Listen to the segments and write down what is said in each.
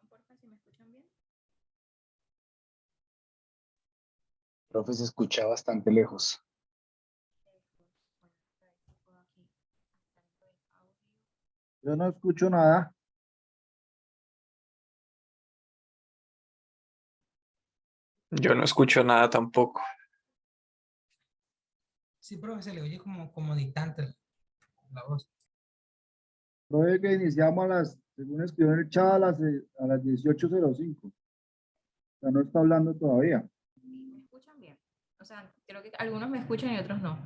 porfa, si me escuchan bien. Profe, se escucha bastante lejos. Bueno, a ver si puedo aquí adaptando el audio. Yo no escucho nada. Yo no escucho nada tampoco. Sí, profe, se le oye como distante la voz. Profe, que iniciamos según escribió en el chat, a las 18:05. O sea, no está hablando todavía. ¿Me escuchan bien? O sea, creo que algunos me escuchan y otros no.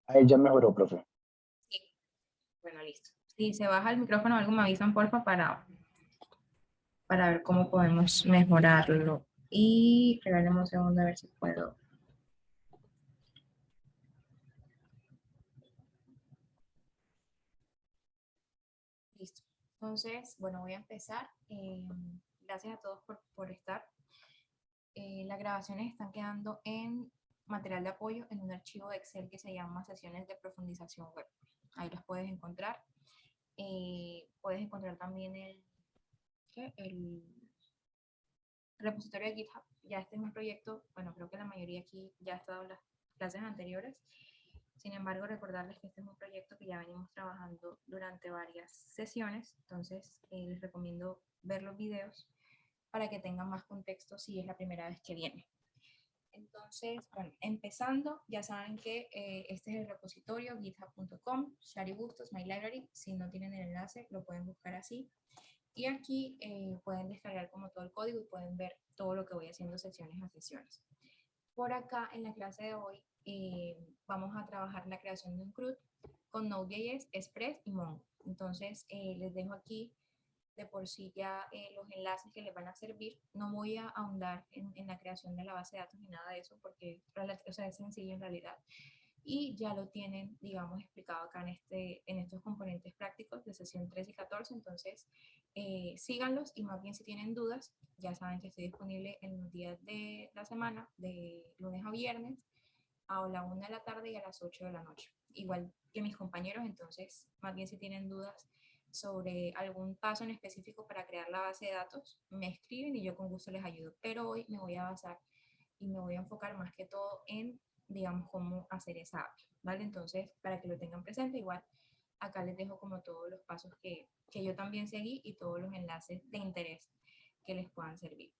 Ahí ya mejoró, profe. Sí. Bueno, listo. Si se baja el micrófono, algo me avisan, porfa, para ver cómo podemos mejorarlo. Y regálame un segundo a ver si puedo. Listo. Entonces, bueno, voy a empezar. Gracias a todos por estar. Las grabaciones están quedando en material de apoyo en un archivo de Excel que se llama sesiones de profundización web. Ahí las puedes encontrar. Puedes encontrar también el repositorio de GitHub. Ya este es un proyecto, bueno, creo que la mayoría aquí ya ha estado en las clases anteriores. Sin embargo, recordarles que este es un proyecto que ya venimos trabajando durante varias sesiones. Entonces, les recomiendo ver los videos para que tengan más contexto si es la primera vez que vienen. Entonces, bueno, empezando, ya saben que este es el repositorio github.com, Sharibustos, My Library. Si no tienen el enlace, lo pueden buscar así. Y aquí pueden descargar como todo el código y pueden ver todo lo que voy haciendo sesiones a sesiones. Por acá, en la clase de hoy, vamos a trabajar la creación de un CRUD con Node.js, Express y Mongo. Entonces, les dejo aquí de por sí ya los enlaces que les van a servir. No voy a ahondar en la creación de la base de datos ni nada de eso porque o sea, es sencillo en realidad. Y ya lo tienen, digamos, explicado acá en estos componentes prácticos de sesión 3 y 14. Entonces, síganlos y más bien si tienen dudas, ya saben que estoy disponible en los días de la semana, de lunes a viernes, a la 1 de la tarde y a las 8 de la noche. Igual que mis compañeros, entonces, más bien si tienen dudas sobre algún paso en específico para crear la base de datos, me escriben y yo con gusto les ayudo. Pero hoy me voy a basar y me voy a enfocar más que todo en, digamos, cómo hacer esa API, ¿vale? Entonces, para que lo tengan presente, igual acá les dejo como todos los pasos que yo también seguí y todos los enlaces de interés que les puedan servir.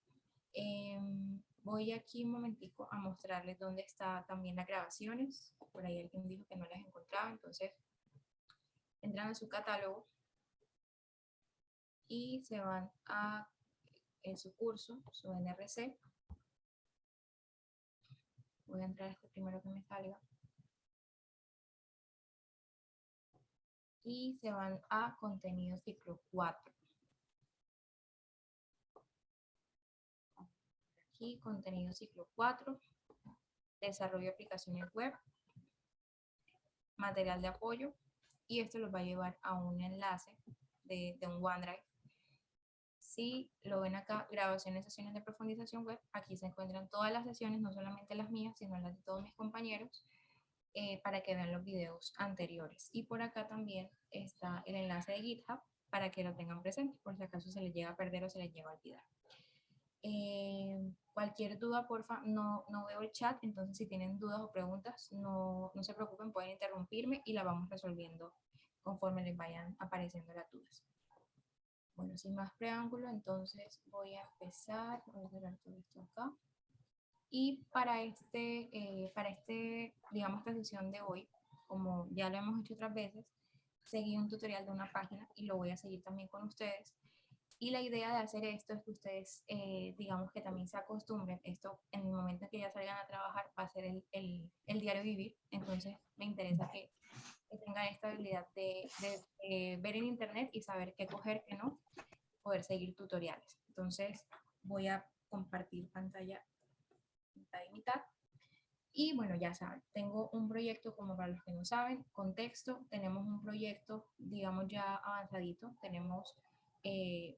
Voy aquí un momentico a mostrarles dónde está también las grabaciones. Por ahí alguien dijo que no las encontraba, entonces entran a su catálogo y se van a en su curso, su NRC. Voy a entrar a este primero que me salga. Y se van a contenido ciclo 4. Aquí, contenido ciclo 4, desarrollo de aplicaciones web, material de apoyo, y esto los va a llevar a un enlace de un OneDrive. Si lo ven acá, grabaciones, sesiones de profundización web, aquí se encuentran todas las sesiones, no solamente las mías, sino las de todos mis compañeros, para que vean los videos anteriores. Y por acá también está el enlace de GitHub para que lo tengan presente, por si acaso se les llega a perder o se les llega a olvidar. Cualquier duda, porfa, no veo el chat, entonces si tienen dudas o preguntas, no se preocupen, pueden interrumpirme y la vamos resolviendo conforme les vayan apareciendo las dudas. Bueno, sin más preámbulo, entonces voy a empezar, voy a cerrar todo esto acá. Y para digamos, esta sesión de hoy, como ya lo hemos hecho otras veces, seguí un tutorial de una página y lo voy a seguir también con ustedes. Y la idea de hacer esto es que ustedes, digamos que también se acostumbren. Esto, en el momento en que ya salgan a trabajar, va a ser el diario vivir. Entonces, me interesa que tengan esta habilidad de ver en internet y saber qué coger, qué no, poder seguir tutoriales. Entonces, voy a compartir pantalla mitad y mitad. Y bueno, ya saben, tengo un proyecto, como para los que no saben, contexto, tenemos un proyecto, digamos, ya avanzadito, tenemos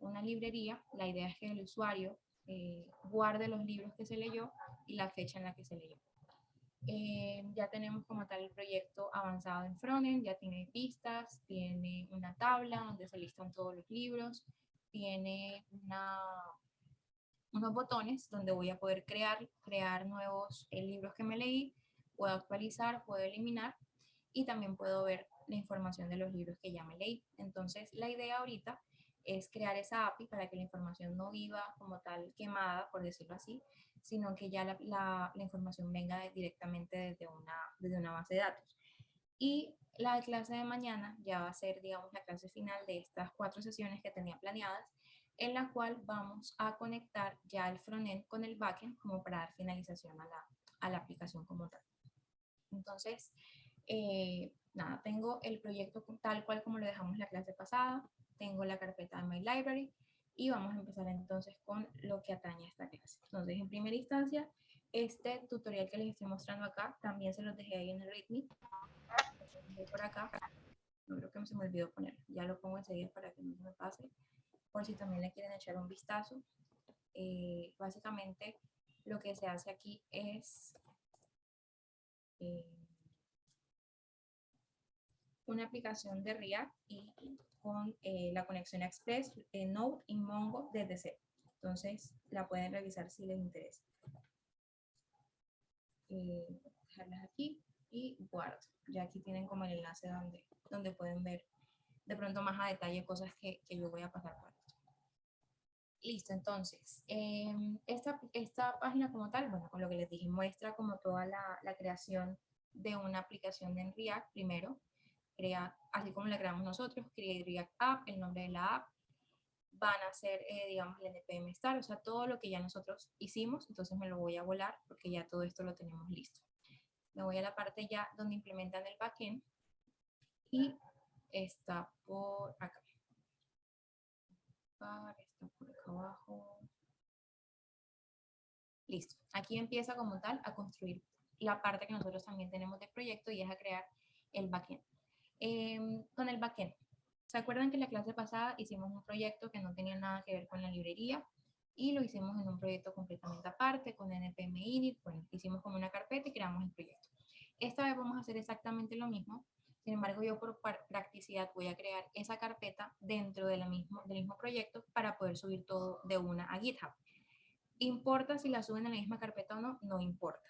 una librería. La idea es que el usuario guarde los libros que se leyó y la fecha en la que se leyó. Ya tenemos como tal el proyecto avanzado en frontend, ya tiene pistas, tiene una tabla donde se listan todos los libros, tiene unos botones donde voy a poder crear nuevos libros que me leí, puedo actualizar, puedo eliminar y también puedo ver la información de los libros que ya me leí. Entonces, la idea ahorita es crear esa API para que la información no viva como tal quemada, por decirlo así, sino que ya la información venga directamente desde una base de datos. Y la clase de mañana ya va a ser, digamos, la clase final de estas 4 sesiones que tenía planeadas, en la cual vamos a conectar ya el frontend con el backend como para dar finalización a la aplicación como tal. Entonces, nada, tengo el proyecto tal cual como lo dejamos la clase pasada, tengo la carpeta de My Library y vamos a empezar entonces con lo que atañe a esta clase. Entonces, en primera instancia, este tutorial que les estoy mostrando acá, también se los dejé ahí en el README. Por acá, no creo que se me olvidó poner, ya lo pongo enseguida para que no se me pase, por si también le quieren echar un vistazo. Básicamente lo que se hace aquí es una aplicación de React y con la conexión Express, Node y Mongo desde cero. Entonces la pueden revisar si les interesa. Dejarlas aquí y guardo. Ya aquí tienen como el enlace donde pueden ver de pronto más a detalle cosas que yo voy a pasar por esto. Listo, entonces, esta página como tal, bueno, con lo que les dije, muestra como toda la creación de una aplicación en React. Primero, así como la creamos nosotros, Create React App, el nombre de la app, van a ser, digamos, el npm start, o sea, todo lo que ya nosotros hicimos. Entonces me lo voy a volar porque ya todo esto lo tenemos listo. Me voy a la parte ya donde implementan el backend y está por acá. Está por acá abajo. Listo. Aquí empieza como tal a construir la parte que nosotros también tenemos de proyecto y es a crear el backend. Con el backend, ¿se acuerdan que en la clase pasada hicimos un proyecto que no tenía nada que ver con la librería y lo hicimos en un proyecto completamente aparte con npm init? Bueno, hicimos como una carpeta y creamos el proyecto. Esta vez vamos a hacer exactamente lo mismo. Sin embargo, yo por practicidad voy a crear esa carpeta dentro del mismo proyecto para poder subir todo de una a GitHub. ¿Importa si la suben en la misma carpeta o no? No importa.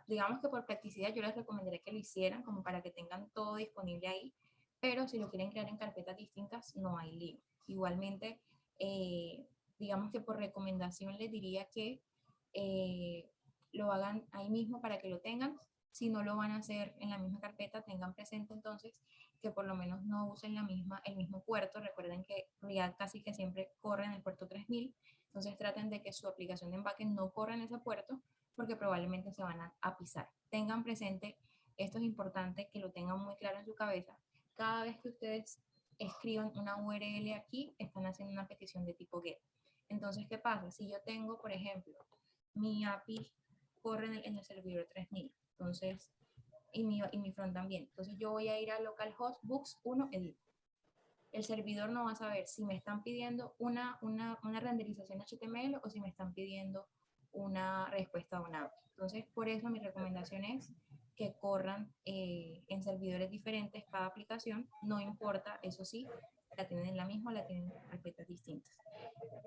Digamos que por practicidad yo les recomendaría que lo hicieran como para que tengan todo disponible ahí, pero si lo quieren crear en carpetas distintas, no hay lío. Igualmente, digamos que por recomendación les diría que lo hagan ahí mismo para que lo tengan. Si no lo van a hacer en la misma carpeta, tengan presente entonces que por lo menos no usen el mismo puerto. Recuerden que React casi que siempre corre en el puerto 3000. Entonces traten de que su aplicación en backend no corra en ese puerto porque probablemente se van a pisar. Tengan presente, esto es importante que lo tengan muy claro en su cabeza. Cada vez que ustedes escriban una URL aquí, están haciendo una petición de tipo GET. Entonces, ¿qué pasa? Si yo tengo, por ejemplo, mi API corre en el servidor 3000, entonces, y mi front también. Entonces yo voy a ir a localhost books 1 edit. El servidor no va a saber si me están pidiendo una renderización HTML o si me están pidiendo una respuesta a una API. Entonces, por eso mi recomendación es que corran en servidores diferentes cada aplicación. No importa, eso sí, la tienen en la misma o la tienen en carpetas distintas.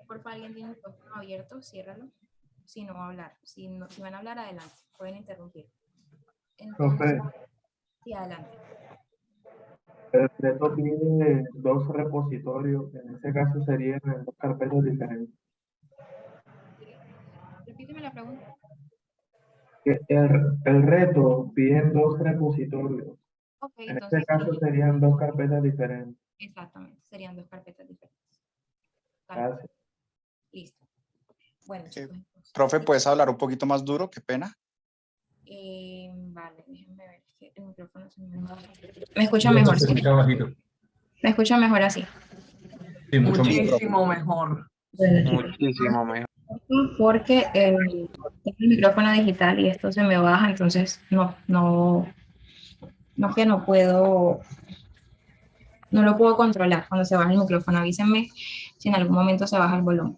Por favor, alguien tiene el micrófono abierto, ciérralo. Si no va a hablar, si van a hablar, adelante, pueden interrumpir. Entonces, sí, adelante. El reto tiene 2 repositorios, en ese caso serían en 2 carpetas diferentes. Repíteme la pregunta. El reto pide 2 repositorios. Okay, En entonces, este caso serían 2 carpetas diferentes. Exactamente, serían 2 carpetas diferentes. Vale. Gracias. Listo. Bueno, chicos, entonces, Profe, ¿puedes hablar un poquito más duro? Qué pena. vale, déjenme ver, que el micrófono se me escucha mejor, ¿sí? Me escucha mejor así. Sí, mucho mejor. Muchísimo mejor. Muchísimo mejor. Porque tengo el micrófono digital y esto se me baja, entonces no lo puedo controlar cuando se baja el micrófono. Avísenme si en algún momento se baja el volumen.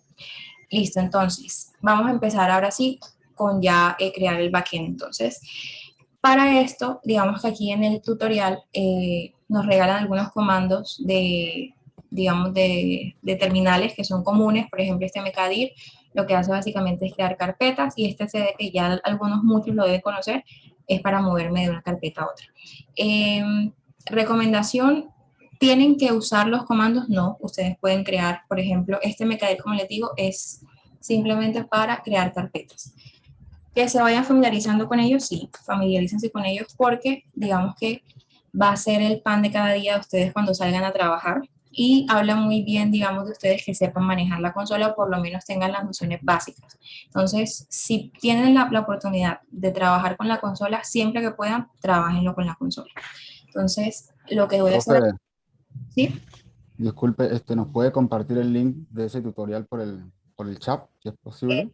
Listo, entonces vamos a empezar ahora sí con ya crear el backend. Entonces, para esto, digamos que aquí en el tutorial nos regalan algunos comandos de digamos, de terminales que son comunes. Por ejemplo, este Mercadir lo que hace básicamente es crear carpetas, y este CD, que ya muchos lo deben conocer, es para moverme de una carpeta a otra. Recomendación: ¿tienen que usar los comandos? No, ustedes pueden crear, por ejemplo, este Mercadir, como les digo, es simplemente para crear carpetas. Que se vayan familiarizando con ellos, sí, familiarícense con ellos, porque digamos que va a ser el pan de cada día de ustedes cuando salgan a trabajar, y habla muy bien, digamos, de ustedes que sepan manejar la consola, o por lo menos tengan las nociones básicas. Entonces, si tienen la oportunidad de trabajar con la consola, siempre que puedan, trabajenlo con la consola. Entonces, lo que voy a hacer... Profe, ¿Sí? disculpe, ¿nos puede compartir el link de ese tutorial por el chat, si es posible?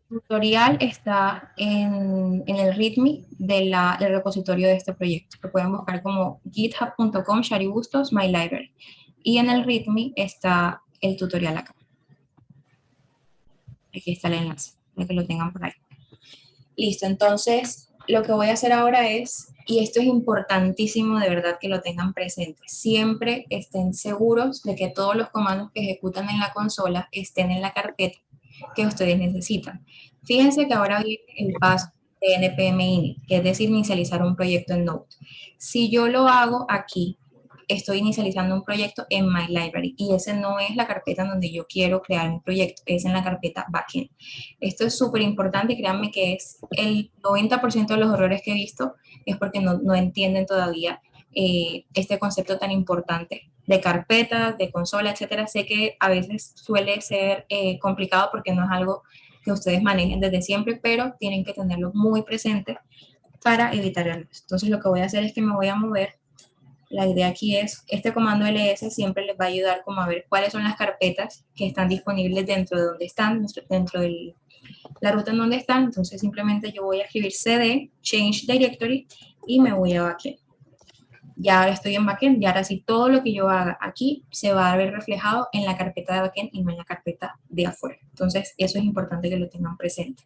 Tutorial está en el README del repositorio de este proyecto. Lo pueden buscar como github.com/sharibustos my library. Y en el README está el tutorial acá. Aquí está el enlace, para que lo tengan por ahí. Listo, entonces lo que voy a hacer ahora es, y esto es importantísimo de verdad que lo tengan presente, siempre estén seguros de que todos los comandos que ejecutan en la consola estén en la carpeta que ustedes necesitan. Fíjense que ahora viene el paso de npm init, que es decir, inicializar un proyecto en Node. Si yo lo hago aquí, estoy inicializando un proyecto en My Library, y ese no es la carpeta en donde yo quiero crear mi proyecto, es en la carpeta backend. Esto es súper importante, y créanme que es el 90% de los errores que he visto es porque no entienden todavía este concepto tan importante de carpetas, de consola, etcétera. Sé que a veces suele ser complicado porque no es algo que ustedes manejen desde siempre, pero tienen que tenerlo muy presente para evitar errores. Entonces lo que voy a hacer es que me voy a mover. La idea aquí es, este comando ls siempre les va a ayudar como a ver cuáles son las carpetas que están disponibles dentro de donde están, dentro de la ruta en donde están. Entonces simplemente yo voy a escribir cd change directory y me voy a backend. Ya ahora estoy en backend, y ahora sí todo lo que yo haga aquí se va a ver reflejado en la carpeta de backend y no en la carpeta de afuera. Entonces eso es importante que lo tengan presente.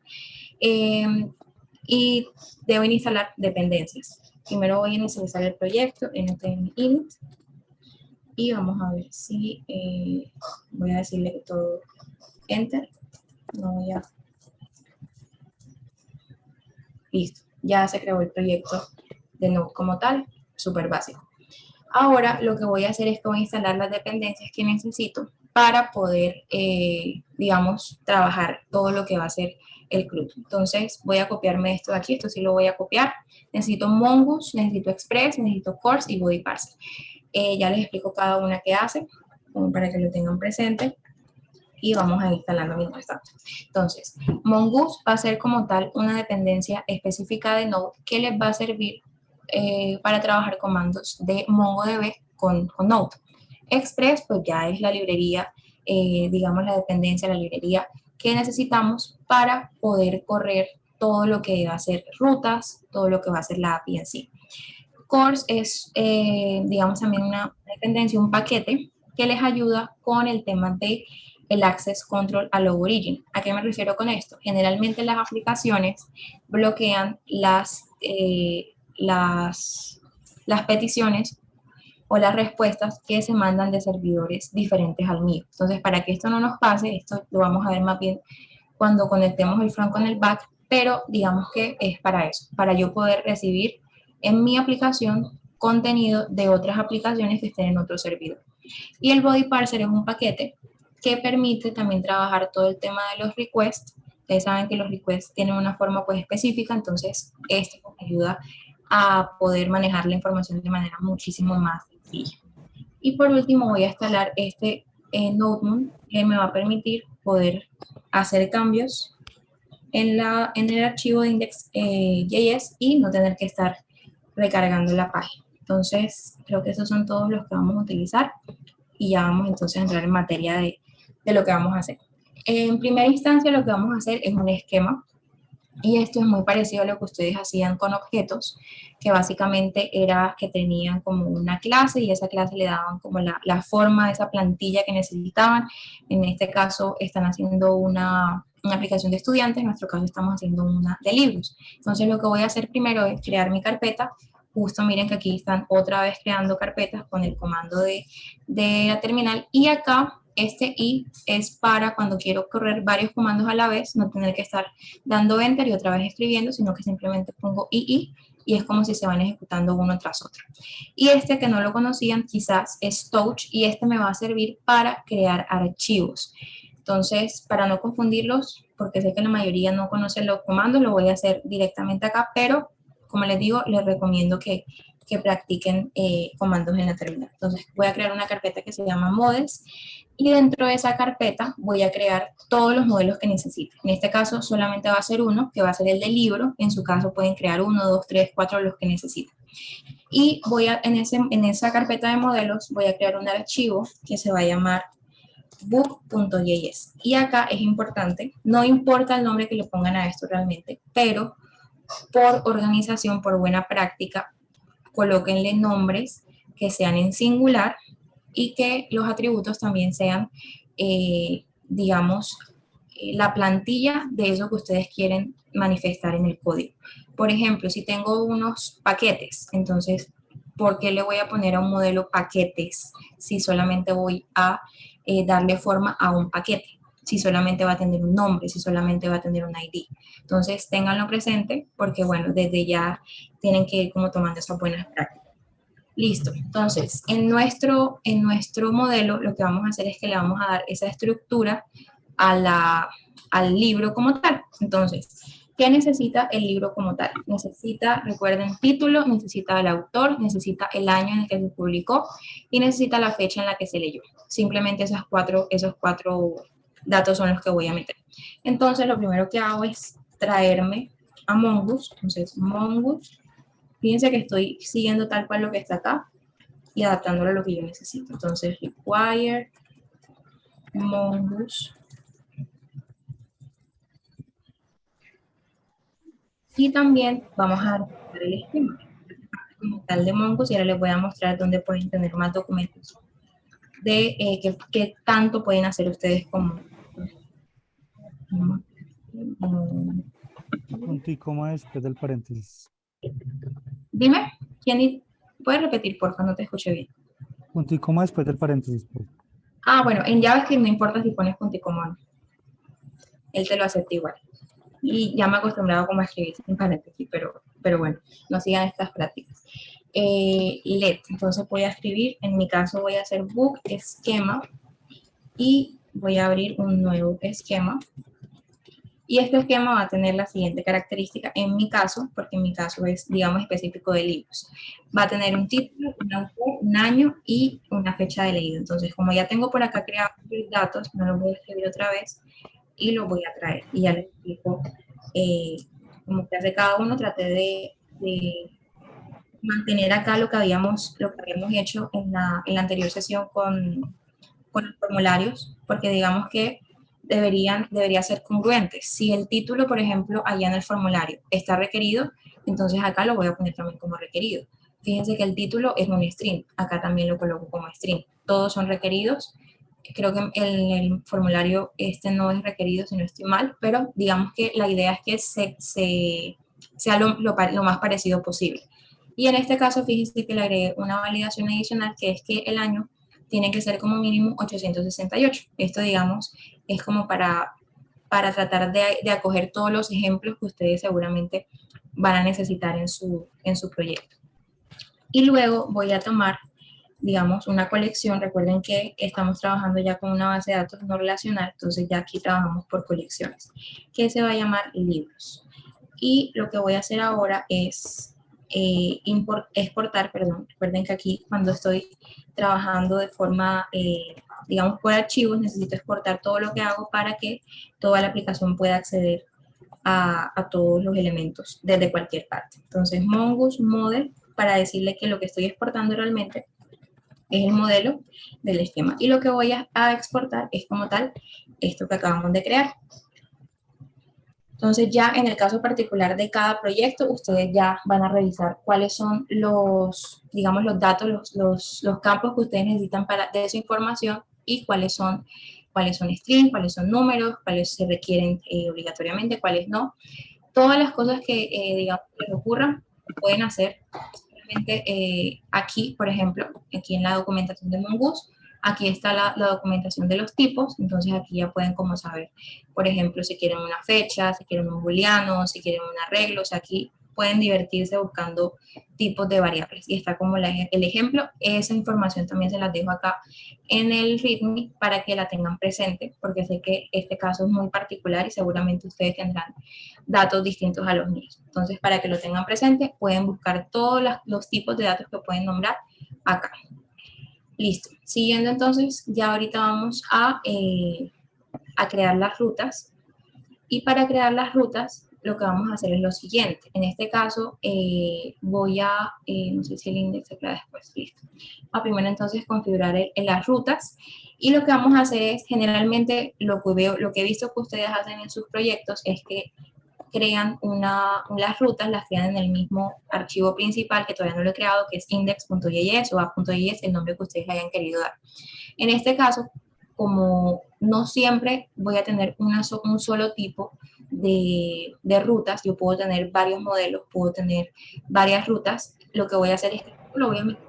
Y debo instalar dependencias. Primero voy a inicializar el proyecto en npm init, y vamos a ver si voy a decirle que todo enter. No voy a... Listo, ya se creó el proyecto de Node como tal, súper básico. Ahora lo que voy a hacer es que voy a instalar las dependencias que necesito para poder, digamos, trabajar todo lo que va a ser el CRUD. Entonces voy a copiarme esto de aquí, esto sí lo voy a copiar. Necesito Mongoose, necesito Express, necesito Course y Body Parser. Ya les explico cada una que hace, como para que lo tengan presente, y vamos a ir instalando mientras tanto. Entonces, Mongoose va a ser como tal una dependencia específica de Node que les va a servir para trabajar comandos de MongoDB con Node. Express, pues ya es la librería, digamos la dependencia, la librería que necesitamos para poder correr todo lo que va a ser rutas, todo lo que va a ser la API en sí. Course es, digamos, también una dependencia, un paquete que les ayuda con el tema de el Access Control a Low Origin. ¿A qué me refiero con esto? Generalmente las aplicaciones bloquean las peticiones o las respuestas que se mandan de servidores diferentes al mío. Entonces, para que esto no nos pase, esto lo vamos a ver más bien cuando conectemos el front con el back, pero digamos que es para eso, para yo poder recibir en mi aplicación contenido de otras aplicaciones que estén en otro servidor. Y el Body Parser es un paquete que permite también trabajar todo el tema de los requests. Ustedes saben que los requests tienen una forma pues específica, entonces esto ayuda a poder manejar la información de manera muchísimo más sencilla. Y por último voy a instalar este NodeMoon, que me va a permitir poder hacer cambios en el archivo de index.js y no tener que estar recargando la página. Entonces, creo que esos son todos los que vamos a utilizar, y ya vamos entonces a entrar en materia de lo que vamos a hacer. En primera instancia, lo que vamos a hacer es un esquema, y esto es muy parecido a lo que ustedes hacían con objetos, que básicamente era que tenían como una clase, y a esa clase le daban como la forma de esa plantilla que necesitaban. En este caso están haciendo una aplicación de estudiantes, en nuestro caso estamos haciendo una de libros. Entonces lo que voy a hacer primero es crear mi carpeta justo miren que aquí están otra vez creando carpetas con el comando de la terminal, y acá este I es para cuando quiero correr varios comandos a la vez, no tener que estar dando enter y otra vez escribiendo, sino que simplemente pongo II y es como si se van ejecutando uno tras otro. Y este que no lo conocían quizás es Touch, y este me va a servir para crear archivos. Entonces, para no confundirlos, porque sé que la mayoría no conocen los comandos, lo voy a hacer directamente acá, pero como les digo, les recomiendo que practiquen comandos en la terminal. Entonces, voy a crear una carpeta que se llama Models, y dentro de esa carpeta voy a crear todos los modelos que necesiten. En este caso, solamente va a ser uno, que va a ser el del libro. En su caso, pueden crear 1, 2, 3, 4, los que necesiten. Y voy a, en esa carpeta de modelos, voy a crear un archivo que se va a llamar book.js. Y acá es importante, no importa el nombre que le pongan a esto realmente, pero por organización, por buena práctica, colóquenle nombres que sean en singular y que los atributos también sean, digamos, la plantilla de eso que ustedes quieren manifestar en el código. Por ejemplo, si tengo unos paquetes, entonces, ¿por qué le voy a poner a un modelo paquetes si solamente voy a darle forma a un paquete? Si solamente va a tener un nombre, si solamente va a tener un ID. Entonces, ténganlo presente porque, bueno, desde ya tienen que ir como tomando esas buenas prácticas. Listo. Entonces, en nuestro modelo, lo que vamos a hacer es que le vamos a dar esa estructura al libro como tal. Entonces, ¿qué necesita el libro como tal? Necesita, recuerden, título, necesita el autor, necesita el año en el que se publicó y necesita la fecha en la que se leyó. Simplemente esos cuatro datos son los que voy a meter. Entonces, lo primero que hago es traerme a Mongoose. Entonces, Mongoose, fíjense que estoy siguiendo tal cual lo que está acá y adaptándolo a lo que yo necesito. Entonces, require Mongoose. Y también vamos a adaptar el esquema como tal de Mongoose, y ahora les voy a mostrar dónde pueden tener más documentos de qué tanto pueden hacer ustedes como Punto y coma después del paréntesis. dime, ¿quién puede repetir, porfa? No te escuché bien. Punto y coma después del paréntesis. Pues. Ah, bueno, en JavaScript no importa si pones punto y coma o no. Él te lo acepta igual. Y ya me he acostumbrado como a escribir sin paréntesis, pero bueno, no sigan estas prácticas. Let, entonces voy a escribir, en mi caso voy a hacer book esquema y voy a abrir un nuevo esquema. Y este esquema va a tener la siguiente característica en mi caso, porque en mi caso es, digamos, específico de libros. Va a tener un título, un autor, un año y una fecha de leído. Entonces, como ya tengo por acá creados los datos, no los voy a escribir otra vez y los voy a traer. Y ya les explico como que hace cada uno. Traté de mantener acá lo que habíamos hecho en la anterior sesión con los formularios, porque digamos que debería ser congruente. Si el título, por ejemplo, allá en el formulario está requerido, entonces acá lo voy a poner también como requerido. Fíjense que el título es un string, acá también lo coloco como string. Todos son requeridos. Creo que el formulario este no es requerido, si no estoy mal, pero digamos que la idea es que sea lo más parecido posible. Y en este caso, fíjense que le agregué una validación adicional, que es que el año tiene que ser como mínimo 868. Esto, digamos, es como para tratar de acoger todos los ejemplos que ustedes seguramente van a necesitar en su proyecto. Y luego voy a tomar, digamos, una colección. Recuerden que estamos trabajando ya con una base de datos no relacional, entonces ya aquí trabajamos por colecciones, que se va a llamar libros. Y lo que voy a hacer ahora es exportar, perdón. Recuerden que aquí cuando estoy trabajando de forma, digamos, por archivos, necesito exportar todo lo que hago para que toda la aplicación pueda acceder a todos los elementos desde cualquier parte. Entonces, Mongoose Model, para decirle que lo que estoy exportando realmente es el modelo del esquema. Y lo que voy a exportar es como tal esto que acabamos de crear. Entonces ya en el caso particular de cada proyecto, ustedes ya van a revisar cuáles son los, digamos, los datos, los campos que ustedes necesitan de su información y cuáles son string, cuáles son números, cuáles se requieren obligatoriamente, cuáles no. Todas las cosas que, digamos, les ocurran, pueden hacer aquí, por ejemplo, aquí en la documentación de Mongoose, aquí está la documentación de los tipos, entonces aquí ya pueden como saber, por ejemplo, si quieren una fecha, si quieren un booleano, si quieren un arreglo, o sea, aquí pueden divertirse buscando tipos de variables. Y está como el ejemplo, esa información también se las dejo acá en el README para que la tengan presente, porque sé que este caso es muy particular y seguramente ustedes tendrán datos distintos a los míos. Entonces, para que lo tengan presente, pueden buscar todos los tipos de datos que pueden nombrar acá. Listo. Siguiendo entonces, ya ahorita vamos a crear las rutas. Y para crear las rutas, lo que vamos a hacer es lo siguiente. En este caso, voy a, no sé si el index se crea después, listo. A primero entonces configurar las rutas. Y lo que vamos a hacer es, generalmente, lo que he visto que ustedes hacen en sus proyectos es que crean las rutas, las crean en el mismo archivo principal que todavía no lo he creado, que es index.js o app.js, el nombre que ustedes hayan querido dar. En este caso, como no siempre voy a tener un solo tipo de rutas, yo puedo tener varios modelos, puedo tener varias rutas, lo que voy a hacer es que lo voy a meter,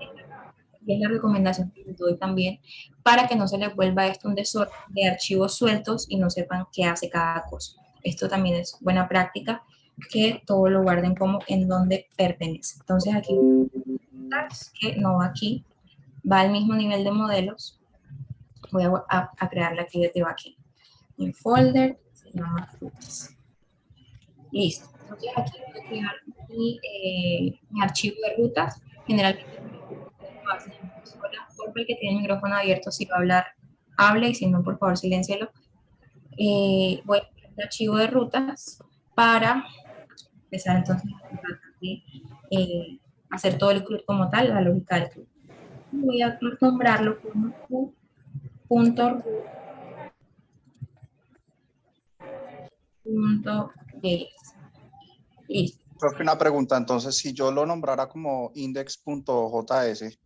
y es la recomendación que les doy también, para que no se les vuelva esto un desorden de archivos sueltos y no sepan qué hace cada cosa. Esto también es buena práctica, que todo lo guarden como en donde pertenece. Entonces aquí, que no va aquí, va al mismo nivel de modelos, voy a crearla aquí desde backend. Mi folder se llama frutas. Listo. Entonces aquí voy a crear mi archivo de rutas. Generalmente lo hacen en una sola. Por el que tiene el micrófono abierto, si va a hablar, hable, y si no, por favor, siléncielo. Voy a crear el archivo de rutas para empezar entonces a hacer todo el CRUD como tal, la lógica del CRUD. Voy a nombrarlo como .js. Listo. Profe, una pregunta, entonces, si yo lo nombrara como index.js,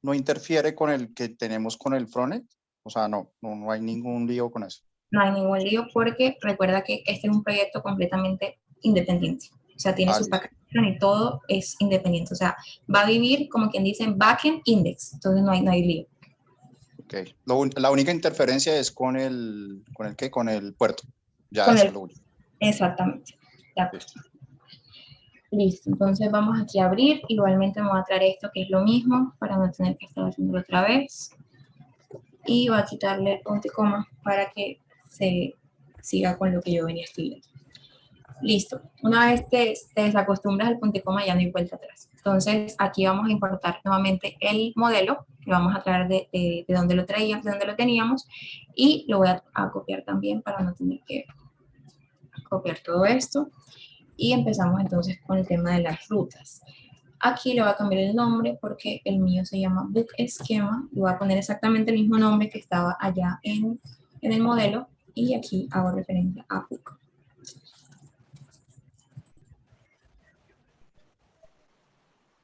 ¿no interfiere con el que tenemos con el frontend? O sea, no hay ningún lío con eso. No hay ningún lío porque recuerda que este es un proyecto completamente independiente. O sea, tiene su package y todo es independiente. O sea, va a vivir, como quien dice, backend index. Entonces no hay lío. Ok. La única interferencia es con el puerto. Ya, con eso es lo único. Exactamente. Listo, entonces vamos aquí a abrir. Igualmente me voy a traer esto que es lo mismo para no tener que estar haciéndolo otra vez. Y voy a quitarle el punto y coma para que se siga con lo que yo venía escribiendo. Listo. Una vez que te desacostumbras al punto y coma, ya no hay vuelta atrás. Entonces aquí vamos a importar nuevamente el modelo, que vamos a traer de donde lo traíamos, de donde lo teníamos, y lo voy a copiar también para no tener que copiar todo esto. Y empezamos entonces con el tema de las rutas. Aquí le voy a cambiar el nombre porque el mío se llama Book Schema. Le voy a poner exactamente el mismo nombre que estaba allá en el modelo. Y aquí hago referencia a Book.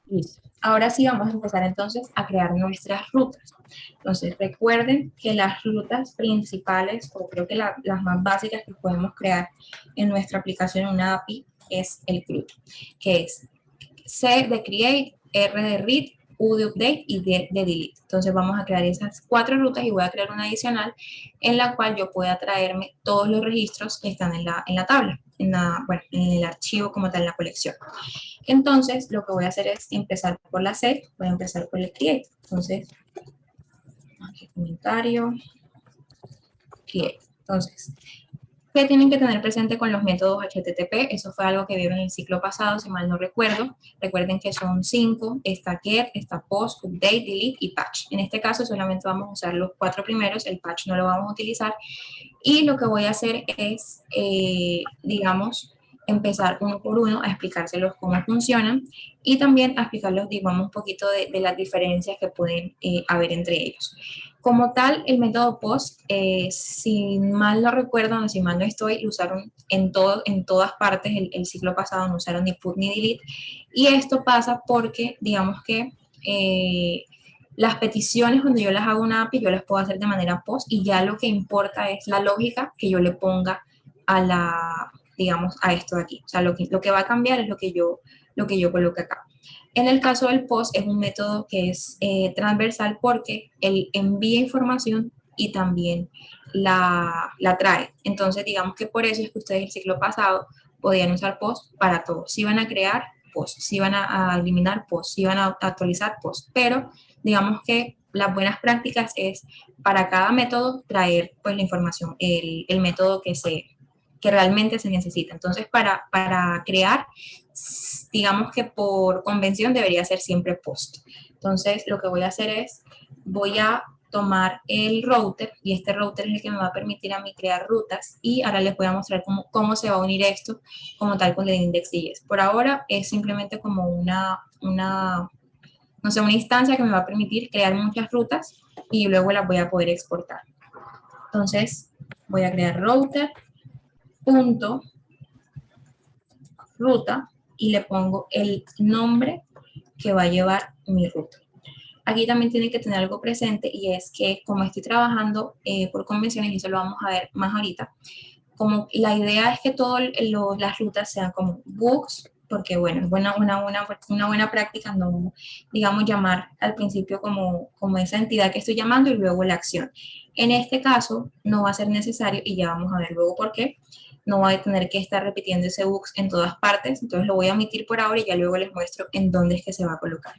Listo. Ahora sí vamos a empezar entonces a crear nuestras rutas. Entonces recuerden que las rutas principales, o creo que las más básicas que podemos crear en nuestra aplicación, en una API, es el CRUD, que es C de create, R de read, U de update y D de delete. Entonces vamos a crear esas 4 rutas y voy a crear una adicional en la cual yo pueda traerme todos los registros que están en la tabla, en el archivo como tal, en la colección. Entonces lo que voy a hacer es empezar por la set, voy a empezar por el create. Entonces, aquí comentario, create. Entonces, ¿qué tienen que tener presente con los métodos HTTP? Eso fue algo que vieron en el ciclo pasado, si mal no recuerdo. Recuerden que son 5, está get, está post, update, delete y patch. En este caso solamente vamos a usar los 4 primeros, el patch no lo vamos a utilizar. Y lo que voy a hacer es, digamos, empezar uno por uno a explicárselos cómo funcionan y también a explicarles, digamos, un poquito de las diferencias que pueden haber entre ellos. Como tal, el método POST, si mal no recuerdo, o si mal no estoy, lo usaron en todas partes el ciclo pasado, no usaron ni put ni delete. Y esto pasa porque, digamos que las peticiones, cuando yo las hago una API, yo las puedo hacer de manera POST y ya lo que importa es la lógica que yo le ponga a digamos, a esto de aquí. O sea, lo que va a cambiar es lo que yo coloque acá. En el caso del POST es un método que es transversal porque él envía información y también la trae. Entonces, digamos que por eso es que ustedes el ciclo pasado podían usar POST para todo. Si iban a crear POST, si iban a eliminar POST, si iban a actualizar POST, pero digamos que las buenas prácticas es para cada método traer pues la información, el método que realmente se necesita. Entonces, para crear, digamos que por convención debería ser siempre POST. Entonces, lo que voy a hacer es, voy a tomar el router, y este router es el que me va a permitir a mí crear rutas, y ahora les voy a mostrar cómo se va a unir esto como tal con el index.js. Por ahora es simplemente como no sé, una instancia que me va a permitir crear muchas rutas y luego las voy a poder exportar. Entonces, voy a crear router.ruta y le pongo el nombre que va a llevar mi ruta. Aquí también tienen que tener algo presente, y es que como estoy trabajando por convenciones, y eso lo vamos a ver más ahorita, como la idea es que todas las rutas sean como books, porque bueno, es una buena práctica no, digamos, llamar al principio como esa entidad que estoy llamando y luego la acción. En este caso no va a ser necesario, y ya vamos a ver luego por qué. No voy a tener que estar repitiendo ese books en todas partes, entonces lo voy a omitir por ahora y ya luego les muestro en dónde es que se va a colocar.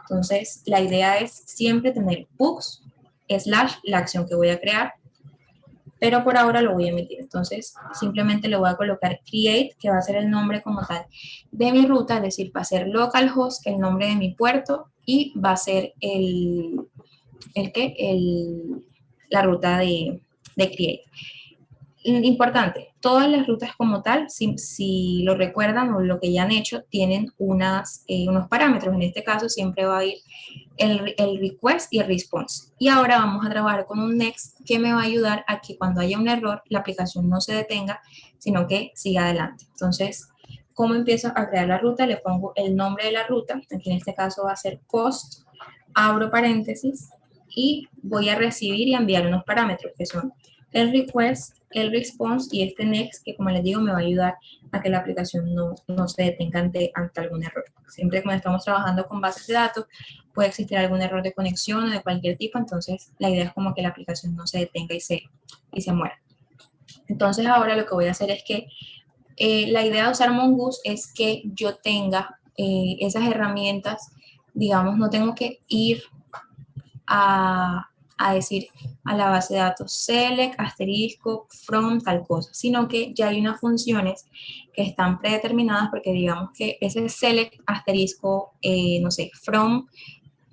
Entonces, la idea es siempre tener books / la acción que voy a crear, pero por ahora lo voy a omitir. Entonces, simplemente le voy a colocar create, que va a ser el nombre como tal de mi ruta, es decir, va a ser localhost, el nombre de mi puerto, y va a ser la ruta de create. Importante, todas las rutas como tal, si lo recuerdan o lo que ya han hecho, tienen unos parámetros. En este caso siempre va a ir el request y el response. Y ahora vamos a trabajar con un next que me va a ayudar a que cuando haya un error, la aplicación no se detenga, sino que siga adelante. Entonces, ¿cómo empiezo a crear la ruta? Le pongo el nombre de la ruta, aquí en este caso va a ser post, abro paréntesis, y voy a recibir y enviar unos parámetros que son el request, el response y este next, que como les digo me va a ayudar a que la aplicación no se detenga ante algún error. Siempre cuando estamos trabajando con bases de datos puede existir algún error de conexión o de cualquier tipo, entonces la idea es como que la aplicación no se detenga y se muera. Entonces ahora lo que voy a hacer es que la idea de usar Mongoose es que yo tenga esas herramientas, digamos, no tengo que ir a decir a la base de datos select, asterisco, from, tal cosa, sino que ya hay unas funciones que están predeterminadas, porque digamos que ese select, asterisco, no sé, from,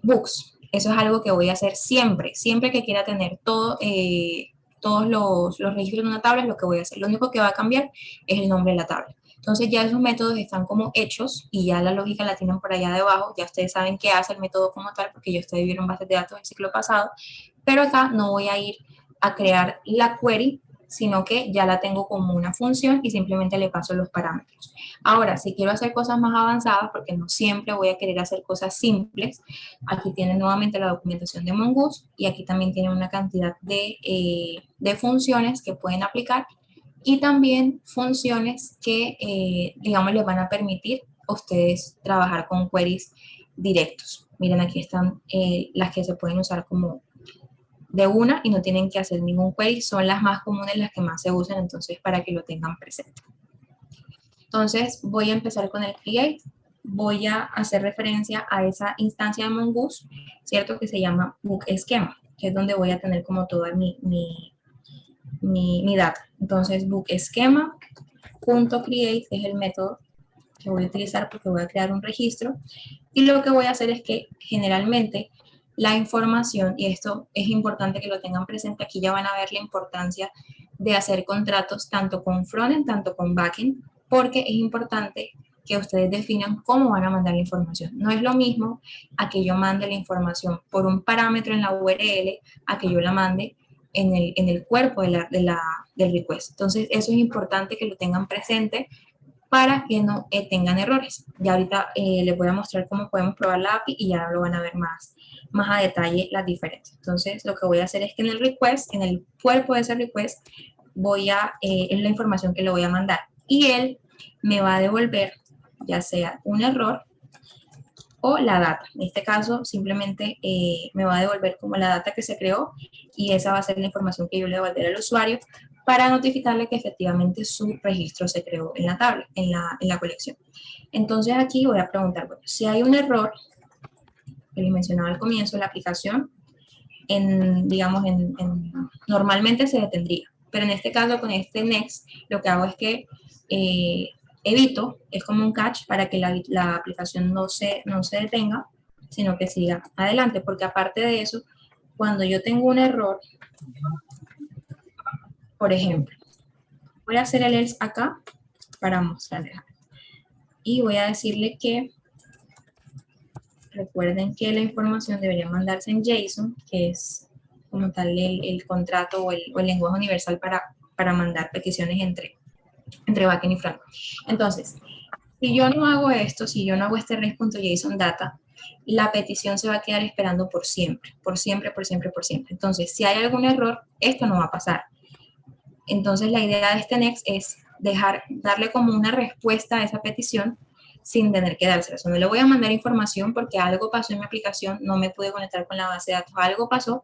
books, eso es algo que voy a hacer siempre que quiera tener todos los registros de una tabla, es lo que voy a hacer. Lo único que va a cambiar es el nombre de la tabla. Entonces ya esos métodos están como hechos y ya la lógica la tienen por allá debajo. Ya ustedes saben qué hace el método como tal, porque yo estoy viendo bases de datos del ciclo pasado, pero acá no voy a ir a crear la query, sino que ya la tengo como una función y simplemente le paso los parámetros. Ahora, si quiero hacer cosas más avanzadas, porque no siempre voy a querer hacer cosas simples, aquí tienen nuevamente la documentación de Mongoose y aquí también tienen una cantidad de funciones que pueden aplicar y también funciones que, digamos, les van a permitir a ustedes trabajar con queries directos. Miren, aquí están las que se pueden usar como de una y no tienen que hacer ningún query, son las más comunes, las que más se usan, entonces para que lo tengan presente. Entonces voy a empezar con el create, voy a hacer referencia a esa instancia de Mongoose, ¿cierto? Que se llama book schema, que es donde voy a tener como toda mi data. Entonces book schema.create es el método que voy a utilizar porque voy a crear un registro y lo que voy a hacer es que generalmente la información, y esto es importante que lo tengan presente, aquí ya van a ver la importancia de hacer contratos tanto con frontend, tanto con backend, porque es importante que ustedes definan cómo van a mandar la información. No es lo mismo a que yo mande la información por un parámetro en la URL, a que yo la mande en el cuerpo del request. Entonces, eso es importante que lo tengan presente para que no tengan errores. Ya ahorita les voy a mostrar cómo podemos probar la API y ya lo van a ver más a detalle las diferencias. Entonces, lo que voy a hacer es que en el request, en el cuerpo de ese request, es la información que le voy a mandar. Y él me va a devolver, ya sea un error o la data. En este caso, simplemente me va a devolver como la data que se creó y esa va a ser la información que yo le devolveré al usuario para notificarle que efectivamente su registro se creó en la tabla, en la colección. Entonces aquí voy a preguntar, bueno, si hay un error, que les mencionaba al comienzo, la aplicación, normalmente se detendría. Pero en este caso, con este next, lo que hago es que evito, es como un catch para que la aplicación no se detenga, sino que siga adelante. Porque aparte de eso, cuando yo tengo un error, por ejemplo, voy a hacer el else acá para mostrarles. Y voy a decirle que recuerden que la información debería mandarse en JSON, que es como tal el contrato o el lenguaje universal para mandar peticiones entre backend y front. Entonces, si yo no hago esto, si yo no hago este res.json data, la petición se va a quedar esperando por siempre, por siempre, por siempre, por siempre. Entonces, si hay algún error, esto no va a pasar. Entonces, la idea de este next es darle como una respuesta a esa petición sin tener que dársela. No le voy a mandar información porque algo pasó en mi aplicación, no me pude conectar con la base de datos, algo pasó,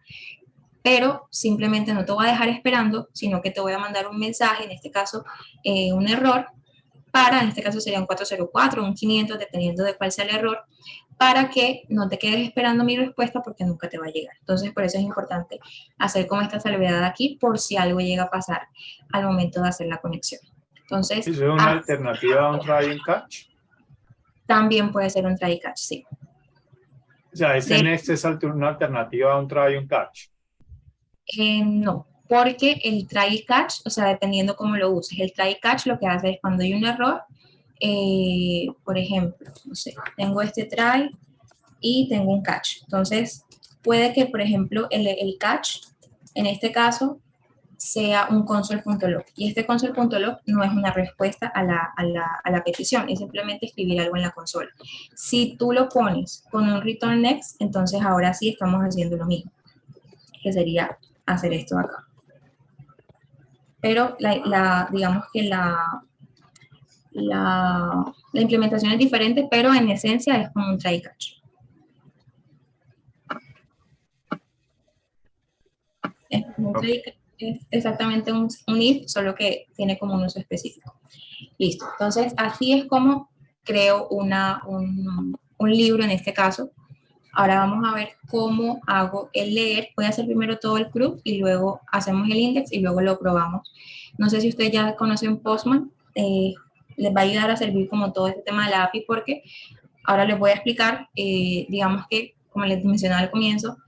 pero simplemente no te voy a dejar esperando, sino que te voy a mandar un mensaje, en este caso un error, en este caso sería un 404, un 500, dependiendo de cuál sea el error, para que no te quedes esperando mi respuesta porque nunca te va a llegar. Entonces, por eso es importante hacer como esta salvedad aquí por si algo llega a pasar al momento de hacer la conexión. Entonces, ¿eso es una alternativa a un try and catch? También puede ser un try and catch, sí. O sea, este next es una alternativa a un try and catch. No, porque el try y catch, o sea, dependiendo cómo lo uses, el try y catch lo que hace es cuando hay un error, por ejemplo, no sé, tengo este try y tengo un catch. Entonces, puede que, por ejemplo, el catch, en este caso, sea un console.log. Y este console.log no es una respuesta a la petición, es simplemente escribir algo en la consola. Si tú lo pones con un return next, entonces ahora sí estamos haciendo lo mismo, que sería hacer esto acá. Pero digamos que la implementación es diferente, pero en esencia es como un try catch. Es exactamente un if, solo que tiene como un uso específico. Listo. Entonces, así es como creo un libro en este caso. Ahora vamos a ver cómo hago el leer. Voy a hacer primero todo el proof y luego hacemos el index y luego lo probamos. No sé si ustedes ya conocen Postman. Les va a ayudar a servir como todo este tema de la API porque ahora les voy a explicar, digamos que, como les mencionaba al comienzo,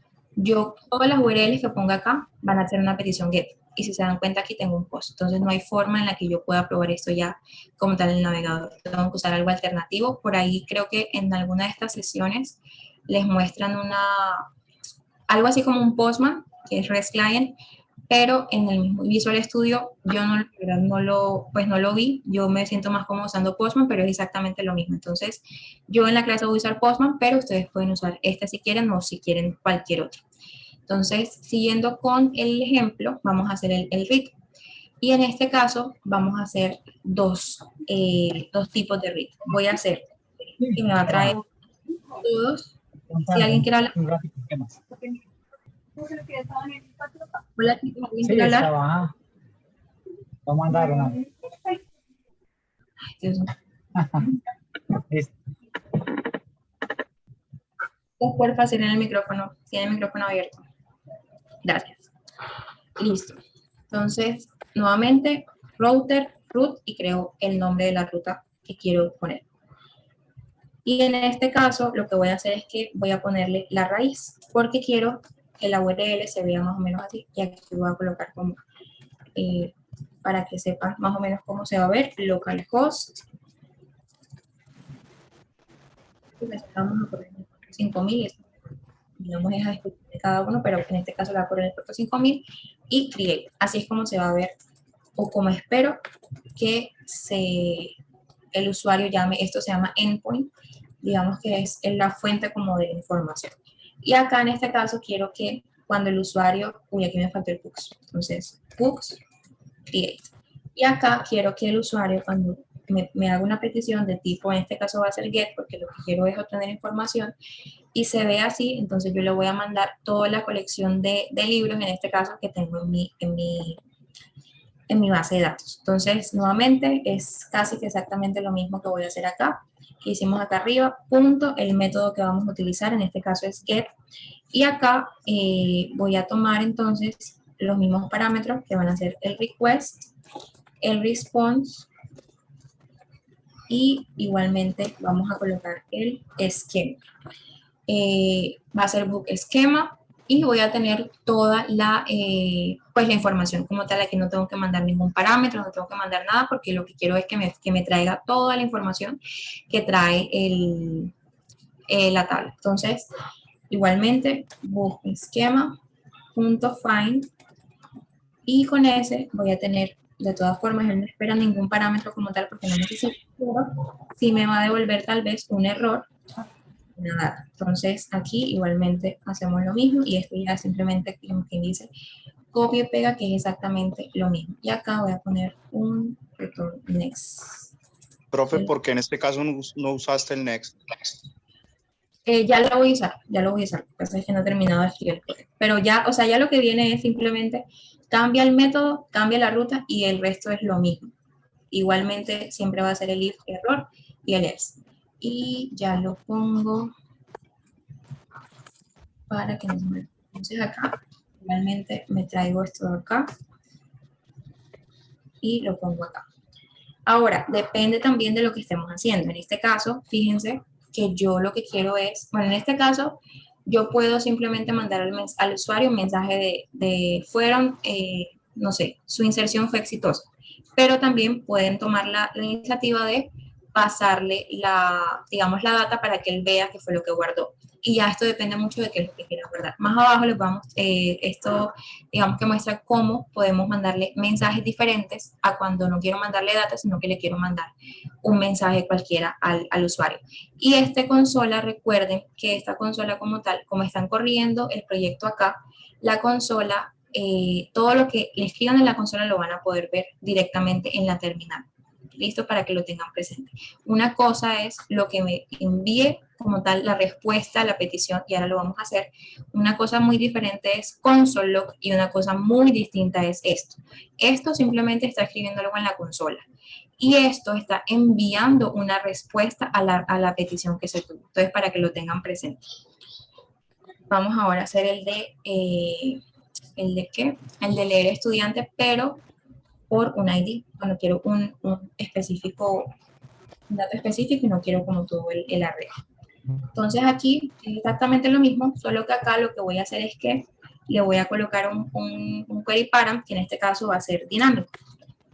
todas las URLs que ponga acá van a ser una petición GET. Y si se dan cuenta, aquí tengo un post. Entonces, no hay forma en la que yo pueda probar esto ya como tal en el navegador. Tengo que usar algo alternativo. Por ahí creo que en alguna de estas sesiones les muestran algo así como un Postman, que es REST Client, pero en el mismo Visual Studio yo no lo vi. Yo me siento más cómodo usando Postman, pero es exactamente lo mismo. Entonces, yo en la clase voy a usar Postman, pero ustedes pueden usar este si quieren o si quieren cualquier otro. Entonces, siguiendo con el ejemplo, vamos a hacer el read. Y en este caso, vamos a hacer dos tipos de read. Voy a hacer, que me va a traer todos. Si alguien quiere hablar. Hola, chicos, ¿alguien quiere hablar? Vamos a andar, ¿no? Ay, Dios mío. Porfa, cierren el micrófono. Tiene el micrófono abierto. Gracias. Listo. Entonces, nuevamente, router, root, y creo el nombre de la ruta que quiero poner. Y en este caso, lo que voy a hacer es que voy a ponerle la raíz, porque quiero que la URL se vea más o menos así. Y aquí voy a colocar como, para que sepan más o menos cómo se va a ver, localhost. Vamos a poner 5000, digamos es a descripción de cada uno, pero en este caso la voy a poner el puerto 5000 y create. Así es como se va a ver, o como espero que el usuario llame. Esto se llama endpoint, digamos que es la fuente como de la información. Y acá en este caso quiero que cuando el usuario, aquí me faltó el pugs, entonces pugs create. Y acá quiero que el usuario cuando me haga una petición de tipo, en este caso va a ser get, porque lo que quiero es obtener información, y se ve así, entonces yo le voy a mandar toda la colección de libros, en este caso, que tengo en mi base de datos. Entonces, nuevamente, es casi que exactamente lo mismo que voy a hacer acá, que hicimos acá arriba, punto, el método que vamos a utilizar, en este caso es get, y acá voy a tomar entonces los mismos parámetros que van a ser el request, el response, y igualmente vamos a colocar el esquema. Va a ser book esquema, y voy a tener toda la, pues la información como tal. Aquí no tengo que mandar ningún parámetro, no tengo que mandar nada, porque lo que quiero es que me traiga toda la información que trae la tabla. Entonces, igualmente, book esquema.find, y con ese voy a tener, de todas formas, él no espera ningún parámetro como tal, porque no necesito, pero sí me va a devolver tal vez un error, una data. Entonces, aquí igualmente hacemos lo mismo, y esto ya simplemente, como quien dice, copia y pega, que es exactamente lo mismo. Y acá voy a poner un return next. Profe, ¿por qué en este caso no usaste el next? Ya lo voy a usar, pasa es que no he terminado de escribir, pero ya, o sea, ya lo que viene es simplemente cambia el método, cambia la ruta, y el resto es lo mismo. Igualmente siempre va a ser el if error y el else. Y ya lo pongo para que no se me... Entonces acá, igualmente me traigo esto de acá y lo pongo acá. Ahora, depende también de lo que estemos haciendo. En este caso, fíjense que yo lo que quiero es, bueno, en este caso, yo puedo simplemente mandar al usuario un mensaje de fueron, no sé, su inserción fue exitosa. Pero también pueden tomar la iniciativa de pasarle digamos, la data para que él vea qué fue lo que guardó. Y ya esto depende mucho de qué es lo que quiera guardar. Más abajo les vamos, esto, digamos que muestra cómo podemos mandarle mensajes diferentes a cuando no quiero mandarle data, sino que le quiero mandar un mensaje cualquiera al usuario. Y esta consola, recuerden que esta consola como tal, como están corriendo el proyecto acá, la consola, todo lo que le escriban en la consola lo van a poder ver directamente en la terminal. Listo, para que lo tengan presente. Una cosa es lo que me envíe como tal la respuesta a la petición, y ahora lo vamos a hacer. Una cosa muy diferente es console log, y una cosa muy distinta es esto. Esto simplemente está escribiendo algo en la consola, y esto está enviando una respuesta a la petición que se tuvo. Entonces, para que lo tengan presente. Vamos ahora a hacer el de ¿qué? El de leer estudiante, pero por un ID, cuando quiero un específico, un dato específico, y no quiero como todo el array. Entonces aquí es exactamente lo mismo, solo que acá lo que voy a hacer es que le voy a colocar un query param, que en este caso va a ser dinámico.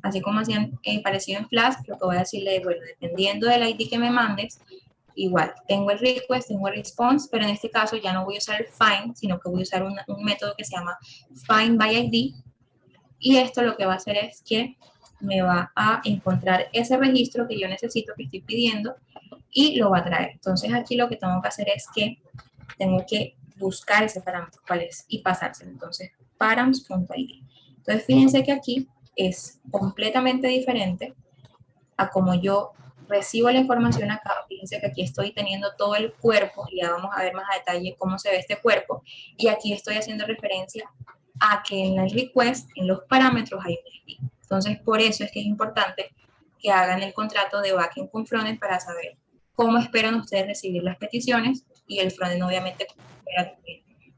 Así como hacían parecido en Flash, lo que voy a decirle, bueno, dependiendo del ID que me mandes, igual, tengo el request, tengo el response, pero en este caso ya no voy a usar el find, sino que voy a usar un método que se llama find by ID, y esto lo que va a hacer es que me va a encontrar ese registro que yo necesito, que estoy pidiendo, y lo va a traer. Entonces aquí lo que tengo que hacer es que tengo que buscar ese parámetro, cuál es, y pasárselo. Entonces, params.id. Entonces, fíjense que aquí es completamente diferente a como yo recibo la información acá. Fíjense que aquí estoy teniendo todo el cuerpo, y ya vamos a ver más a detalle cómo se ve este cuerpo, y aquí estoy haciendo referencia a que en el request, en los parámetros, hay un ID. Entonces, por eso es que es importante que hagan el contrato de backend con frontend, para saber cómo esperan ustedes recibir las peticiones, y el frontend obviamente espera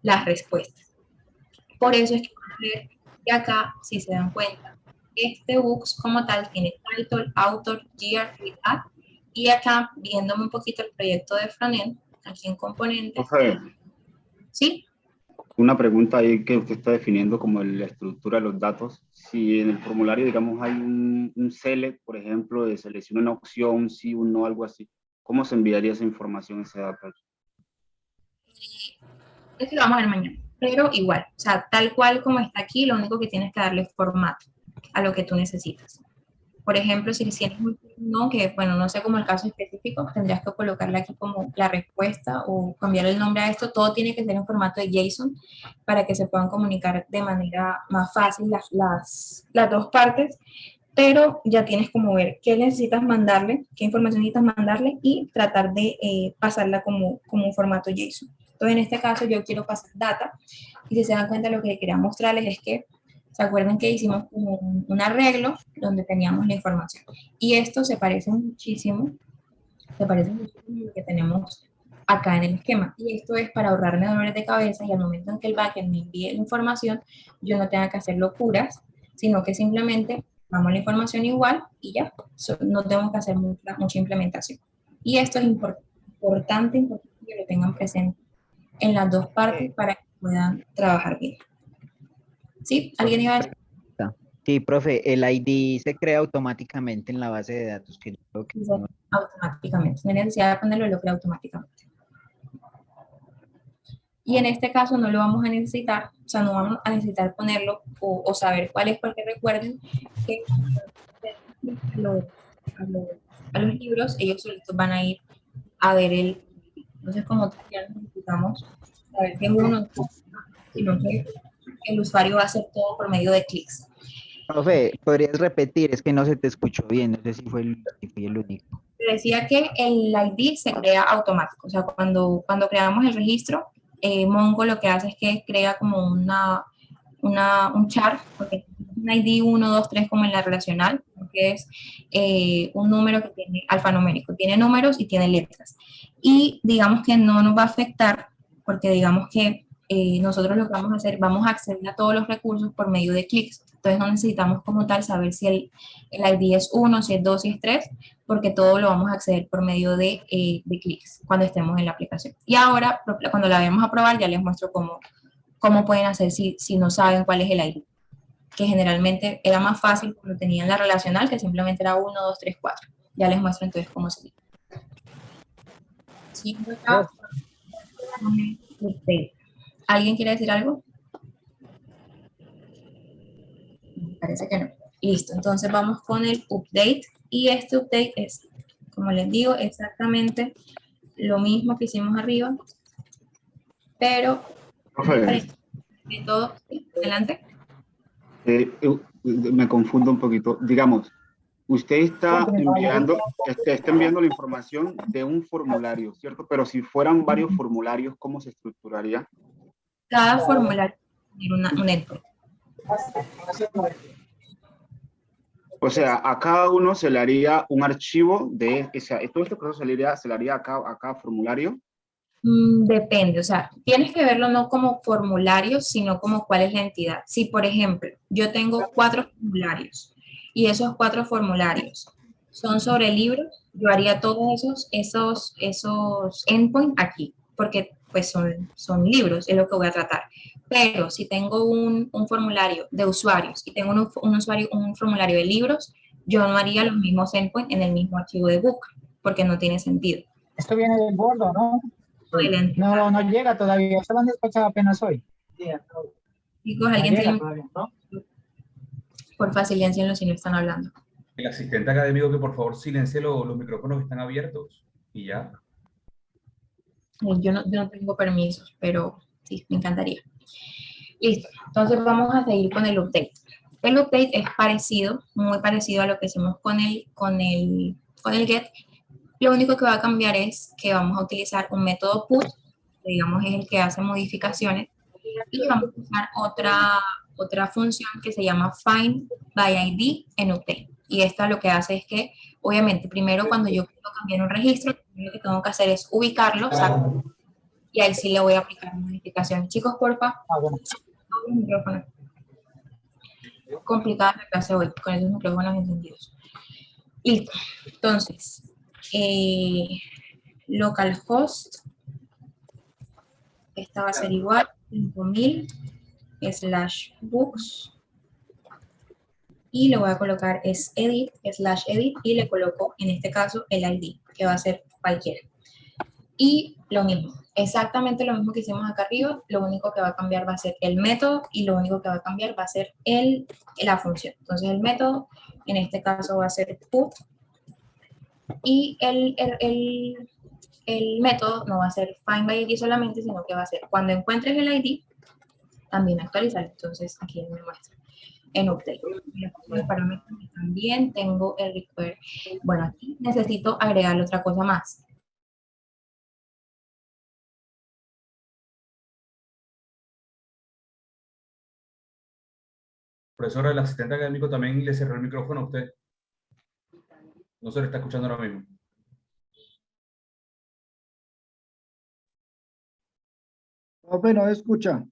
las respuestas. Por eso es que van a ver que acá, si se dan cuenta, este Books como tal tiene title, author, year, read at, y acá, viéndome un poquito el proyecto de frontend, aquí en componentes, ¿sí? Una pregunta ahí que usted está definiendo como la estructura de los datos. Si en el formulario, digamos, hay un select, por ejemplo, de selecciona una opción, un sí, un no, algo así, ¿cómo se enviaría esa información, ese dato? Esto lo vamos a ver mañana, pero igual, o sea, tal cual como está aquí, lo único que tienes que darle formato a lo que tú necesitas. Por ejemplo, si tienes un no, que bueno, no sé como el caso específico, tendrías que colocarle aquí como la respuesta o cambiar el nombre a esto. Todo tiene que ser en formato de JSON para que se puedan comunicar de manera más fácil las dos partes. pero ya tienes como ver qué necesitas mandarle, qué información necesitas mandarle y tratar de pasarla como un formato JSON. Entonces, en este caso, yo quiero pasar data, y si se dan cuenta, lo que quería mostrarles es que, ¿se acuerdan que hicimos como un arreglo donde teníamos la información? Y esto se parece muchísimo a lo que tenemos acá en el esquema. Y esto es para ahorrarme dolores de cabeza y al momento en que el backend me envíe la información, yo no tenga que hacer locuras, sino que simplemente damos la información igual y ya, no tengo que hacer mucha implementación. Y esto es importante que lo tengan presente en las dos partes para que puedan trabajar bien. ¿Sí? ¿Alguien iba a decir? Sí, profe, el ID se crea automáticamente en la base de datos. Que yo creo que no. Automáticamente, no hay necesidad de ponerlo, lo crea automáticamente. Y en este caso no lo vamos a necesitar, o sea, no vamos a necesitar ponerlo o saber cuál es, porque recuerden que a los libros, ellos solitos van a ir a ver el. Entonces, como ya necesitamos saber que uno, sino que el usuario va a hacer todo por medio de clics. Profe, ¿podrías repetir? Es que no se te escuchó bien, no sé si fui el único. Decía que el ID se crea automático, o sea, cuando creamos el registro, Mongo lo que hace es que crea como un char, porque un ID 1, 2, 3 como en la relacional, que es un número que tiene alfanumérico, tiene números y tiene letras. Y digamos que no nos va a afectar, porque digamos que nosotros lo que vamos a hacer, vamos a acceder a todos los recursos por medio de clics. Entonces no necesitamos como tal saber si el ID es 1, si es 2, si es 3, porque todo lo vamos a acceder por medio de clics cuando estemos en la aplicación. Y ahora, cuando la vayamos a probar, ya les muestro cómo pueden hacer si no saben cuál es el ID. Que generalmente era más fácil cuando tenían la relacional, que simplemente era 1, 2, 3, 4. Ya les muestro entonces cómo se dice. Sí, ¿alguien quiere decir algo? Parece que no. Listo, entonces vamos con el update. Y este update es, como les digo, exactamente lo mismo que hicimos arriba, pero de todo. Adelante. Me confundo un poquito. Digamos, usted está enviando la información de un formulario, ¿cierto? Pero si fueran varios formularios, ¿cómo se estructuraría? Cada formulario tiene un endpoint. O sea, a cada uno se le haría un archivo de, o sea, todo este proceso se le haría a cada formulario. Depende, o sea, tienes que verlo no como formulario, sino como cuál es la entidad. Si, por ejemplo, yo tengo 4 formularios y esos 4 formularios son sobre libros, yo haría todos esos endpoints aquí, porque pues son libros, es lo que voy a tratar. Pero si tengo un formulario de usuarios y tengo un formulario de libros, yo no haría los mismos endpoints en el mismo archivo de book, porque no tiene sentido. Esto viene del bordo, ¿no? No llega todavía, se lo han despachado apenas hoy. Chicos, alguien tiene... Por silencienlo si no están hablando. El asistente académico que por favor silencie los micrófonos que están abiertos y ya. Yo no tengo permisos, pero sí, me encantaría. Listo, entonces vamos a seguir con el update. El update es parecido, muy parecido a lo que hicimos con el get. Lo único que va a cambiar es que vamos a utilizar un método put, que digamos es el que hace modificaciones, y vamos a usar otra función que se llama find by ID en update. Y esta lo que hace es que, obviamente, primero cuando yo quiero cambiar un registro, lo que tengo que hacer es ubicarlo, o sea, y ahí sí le voy a aplicar modificaciones. Chicos, porfa. Complicada la clase hoy, con esos micrófonos encendidos. Listo. Entonces, localhost, esta va a ser igual, 5000/books, y le voy a colocar es edit, /edit, y le coloco en este caso el ID, que va a ser cualquiera. Y lo mismo, exactamente lo mismo que hicimos acá arriba, lo único que va a cambiar va a ser el método y lo único que va a cambiar va a ser la función. Entonces el método, en este caso va a ser put, y el método no va a ser find by ID solamente, sino que va a ser cuando encuentres el ID, también actualizar. Entonces aquí me muestra. en update. Los parámetros están bien, tengo el require. Bueno, aquí necesito agregarle otra cosa más. Profesora, el asistente académico también le cerró el micrófono a usted. No se le está escuchando ahora mismo. Profe, no escucha.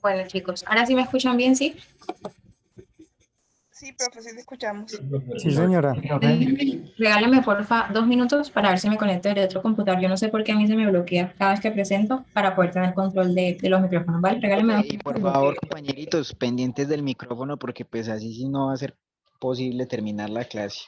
Bueno, chicos, ahora sí me escuchan bien, ¿sí? Sí, profe, sí te escuchamos. Sí, señora. Regálame, porfa, 2 minutos para ver si me conecto desde otro computador. Yo no sé por qué a mí se me bloquea cada vez que presento para poder tener control de los micrófonos, ¿vale? Regálame 2 Y por favor, compañeritos, pendientes del micrófono porque pues así sí no va a ser posible terminar la clase.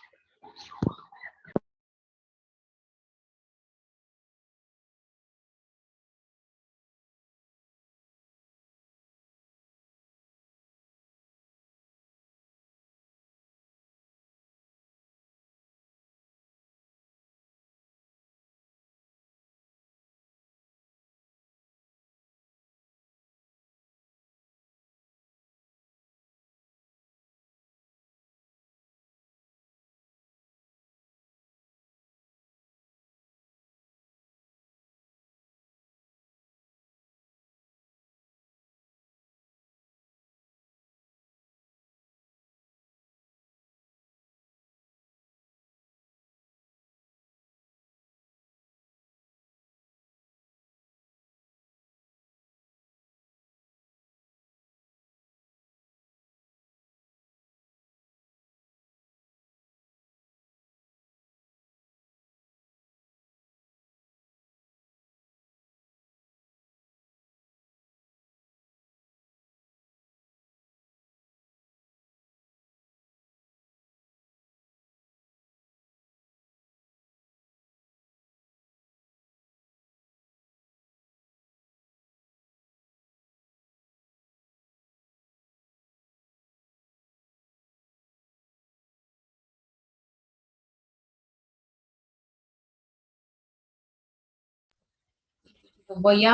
Voy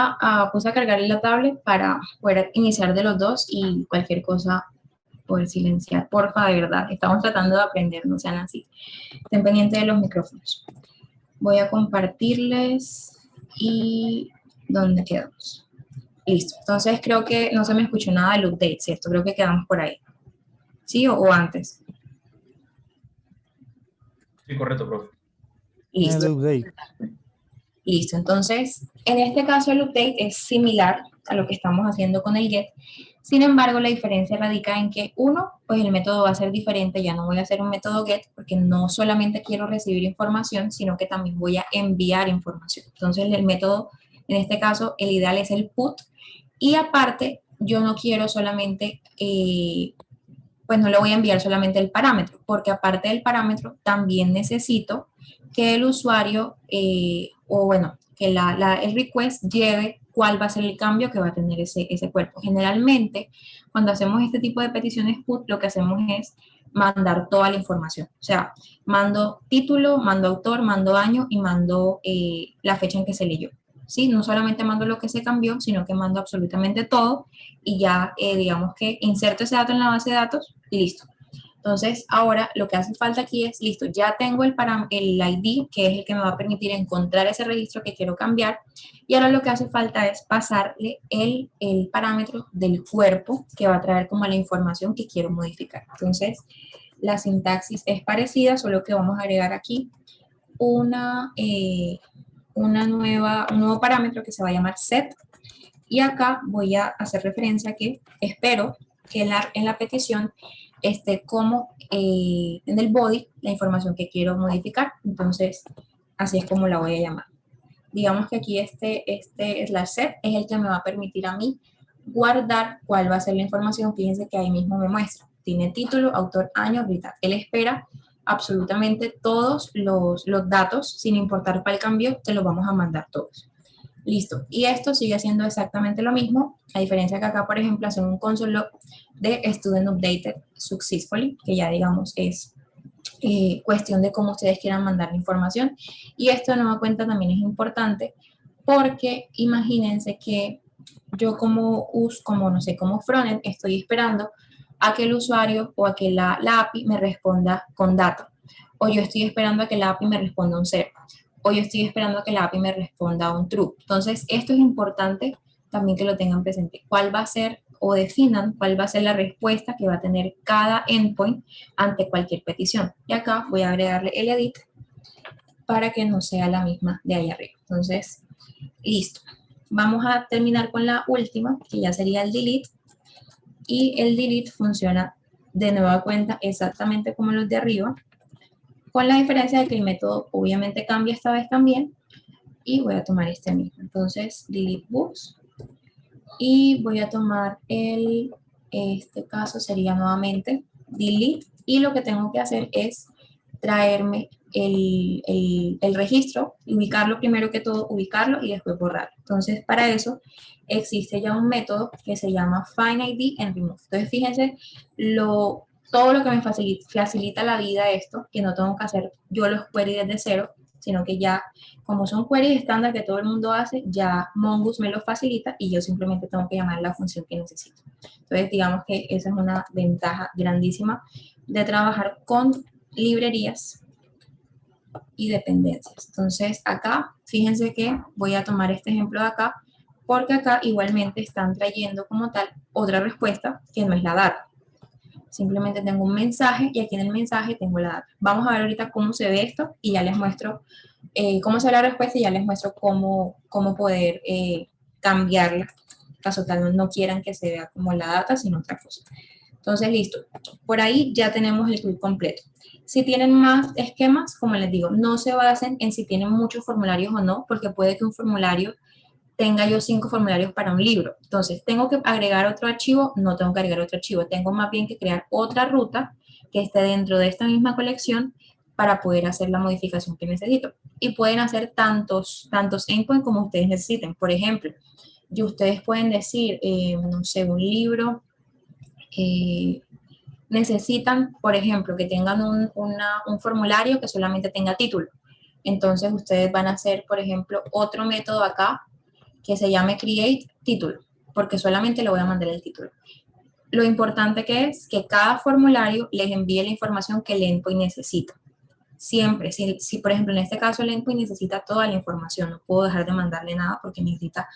puse a cargar la tablet para poder iniciar de los dos y cualquier cosa poder silenciar. Porfa, de verdad, estamos tratando de aprender, no sean así. Estén pendientes de los micrófonos. Voy a compartirles y ¿dónde quedamos? Listo. Entonces creo que no se me escuchó nada del update, ¿cierto? Creo que quedamos por ahí. ¿Sí o antes? Sí, correcto, profe. Listo. El update. Listo, entonces, en este caso el update es similar a lo que estamos haciendo con el get. Sin embargo, la diferencia radica en que uno, pues el método va a ser diferente, ya no voy a hacer un método get porque no solamente quiero recibir información, sino que también voy a enviar información. Entonces, el método, en este caso, el ideal es el put y aparte, yo no quiero solamente, pues no le voy a enviar solamente el parámetro, porque aparte del parámetro, también necesito que el usuario, o bueno, que el request lleve cuál va a ser el cambio que va a tener ese cuerpo. Generalmente, cuando hacemos este tipo de peticiones put, lo que hacemos es mandar toda la información. O sea, mando título, mando autor, mando año y mando la fecha en que se leyó. ¿sí? No solamente mando lo que se cambió, sino que mando absolutamente todo y ya, digamos que inserto ese dato en la base de datos y listo. Entonces, ahora lo que hace falta aquí es, listo, ya tengo el ID, que es el que me va a permitir encontrar ese registro que quiero cambiar, y ahora lo que hace falta es pasarle el parámetro del cuerpo que va a traer como la información que quiero modificar. Entonces, la sintaxis es parecida, solo que vamos a agregar aquí un nuevo parámetro que se va a llamar set, y acá voy a hacer referencia a que espero que en la petición esté como en el body la información que quiero modificar. Entonces, así es como la voy a llamar. Digamos que aquí este slash set es el que me va a permitir a mí guardar cuál va a ser la información. Fíjense que ahí mismo me muestra. Tiene título, autor, año, ahorita. Él espera absolutamente todos los datos, sin importar cuál cambio, te los vamos a mandar todos. Listo. Y esto sigue haciendo exactamente lo mismo, a diferencia que acá, por ejemplo, hacen un console log de student updated successfully, que ya digamos es cuestión de cómo ustedes quieran mandar la información. Y esto de nueva cuenta también es importante porque imagínense que yo como frontend estoy esperando a que el usuario o a que la API me responda con data, o yo estoy esperando a que la API me responda un 0, o yo estoy esperando a que la API me responda un true. Entonces, esto es importante también que lo tengan presente. ¿Cuál va a ser, o definan cuál va a ser la respuesta que va a tener cada endpoint ante cualquier petición? Y acá voy a agregarle el edit para que no sea la misma de ahí arriba. Entonces, listo. Vamos a terminar con la última, que ya sería el delete. Y el delete funciona de nueva cuenta exactamente como los de arriba, con la diferencia de que el método obviamente cambia esta vez también, y voy a tomar este mismo. Entonces, delete books, y voy a tomar este caso sería nuevamente delete, y lo que tengo que hacer es traerme el registro, ubicarlo primero que todo, ubicarlo y después borrarlo. Entonces, para eso existe ya un método que se llama findID and remove. Entonces, fíjense todo lo que me facilita la vida esto, que no tengo que hacer yo los queries desde cero, sino que ya, como son queries estándar que todo el mundo hace, ya Mongoose me lo facilita y yo simplemente tengo que llamar la función que necesito. Entonces, digamos que esa es una ventaja grandísima de trabajar con librerías y dependencias. Entonces, acá, fíjense que voy a tomar este ejemplo de acá, porque acá igualmente están trayendo como tal otra respuesta que no es la data. Simplemente tengo un mensaje y aquí en el mensaje tengo la data. Vamos a ver ahorita cómo se ve esto y ya les muestro cómo se ve la respuesta y ya les muestro cómo poder cambiarla, caso tal no quieran que se vea como la data, sino otra cosa. Entonces, listo. Por ahí ya tenemos el tweet completo. Si tienen más esquemas, como les digo, no se basen en si tienen muchos formularios o no, porque puede que un formulario tenga yo 5 formularios para un libro. Entonces, ¿tengo que agregar otro archivo? No tengo que agregar otro archivo. Tengo más bien que crear otra ruta que esté dentro de esta misma colección para poder hacer la modificación que necesito. Y pueden hacer tantos endpoints como ustedes necesiten. Por ejemplo, y ustedes pueden decir, no sé, un libro, necesitan, por ejemplo, que tengan un formulario que solamente tenga título. Entonces, ustedes van a hacer, por ejemplo, otro método acá que se llame create título, porque solamente le voy a mandar el título. Lo importante que es que cada formulario les envíe la información que el endpoint necesita. Siempre, si por ejemplo en este caso el endpoint necesita toda la información, no puedo dejar de mandarle nada porque necesita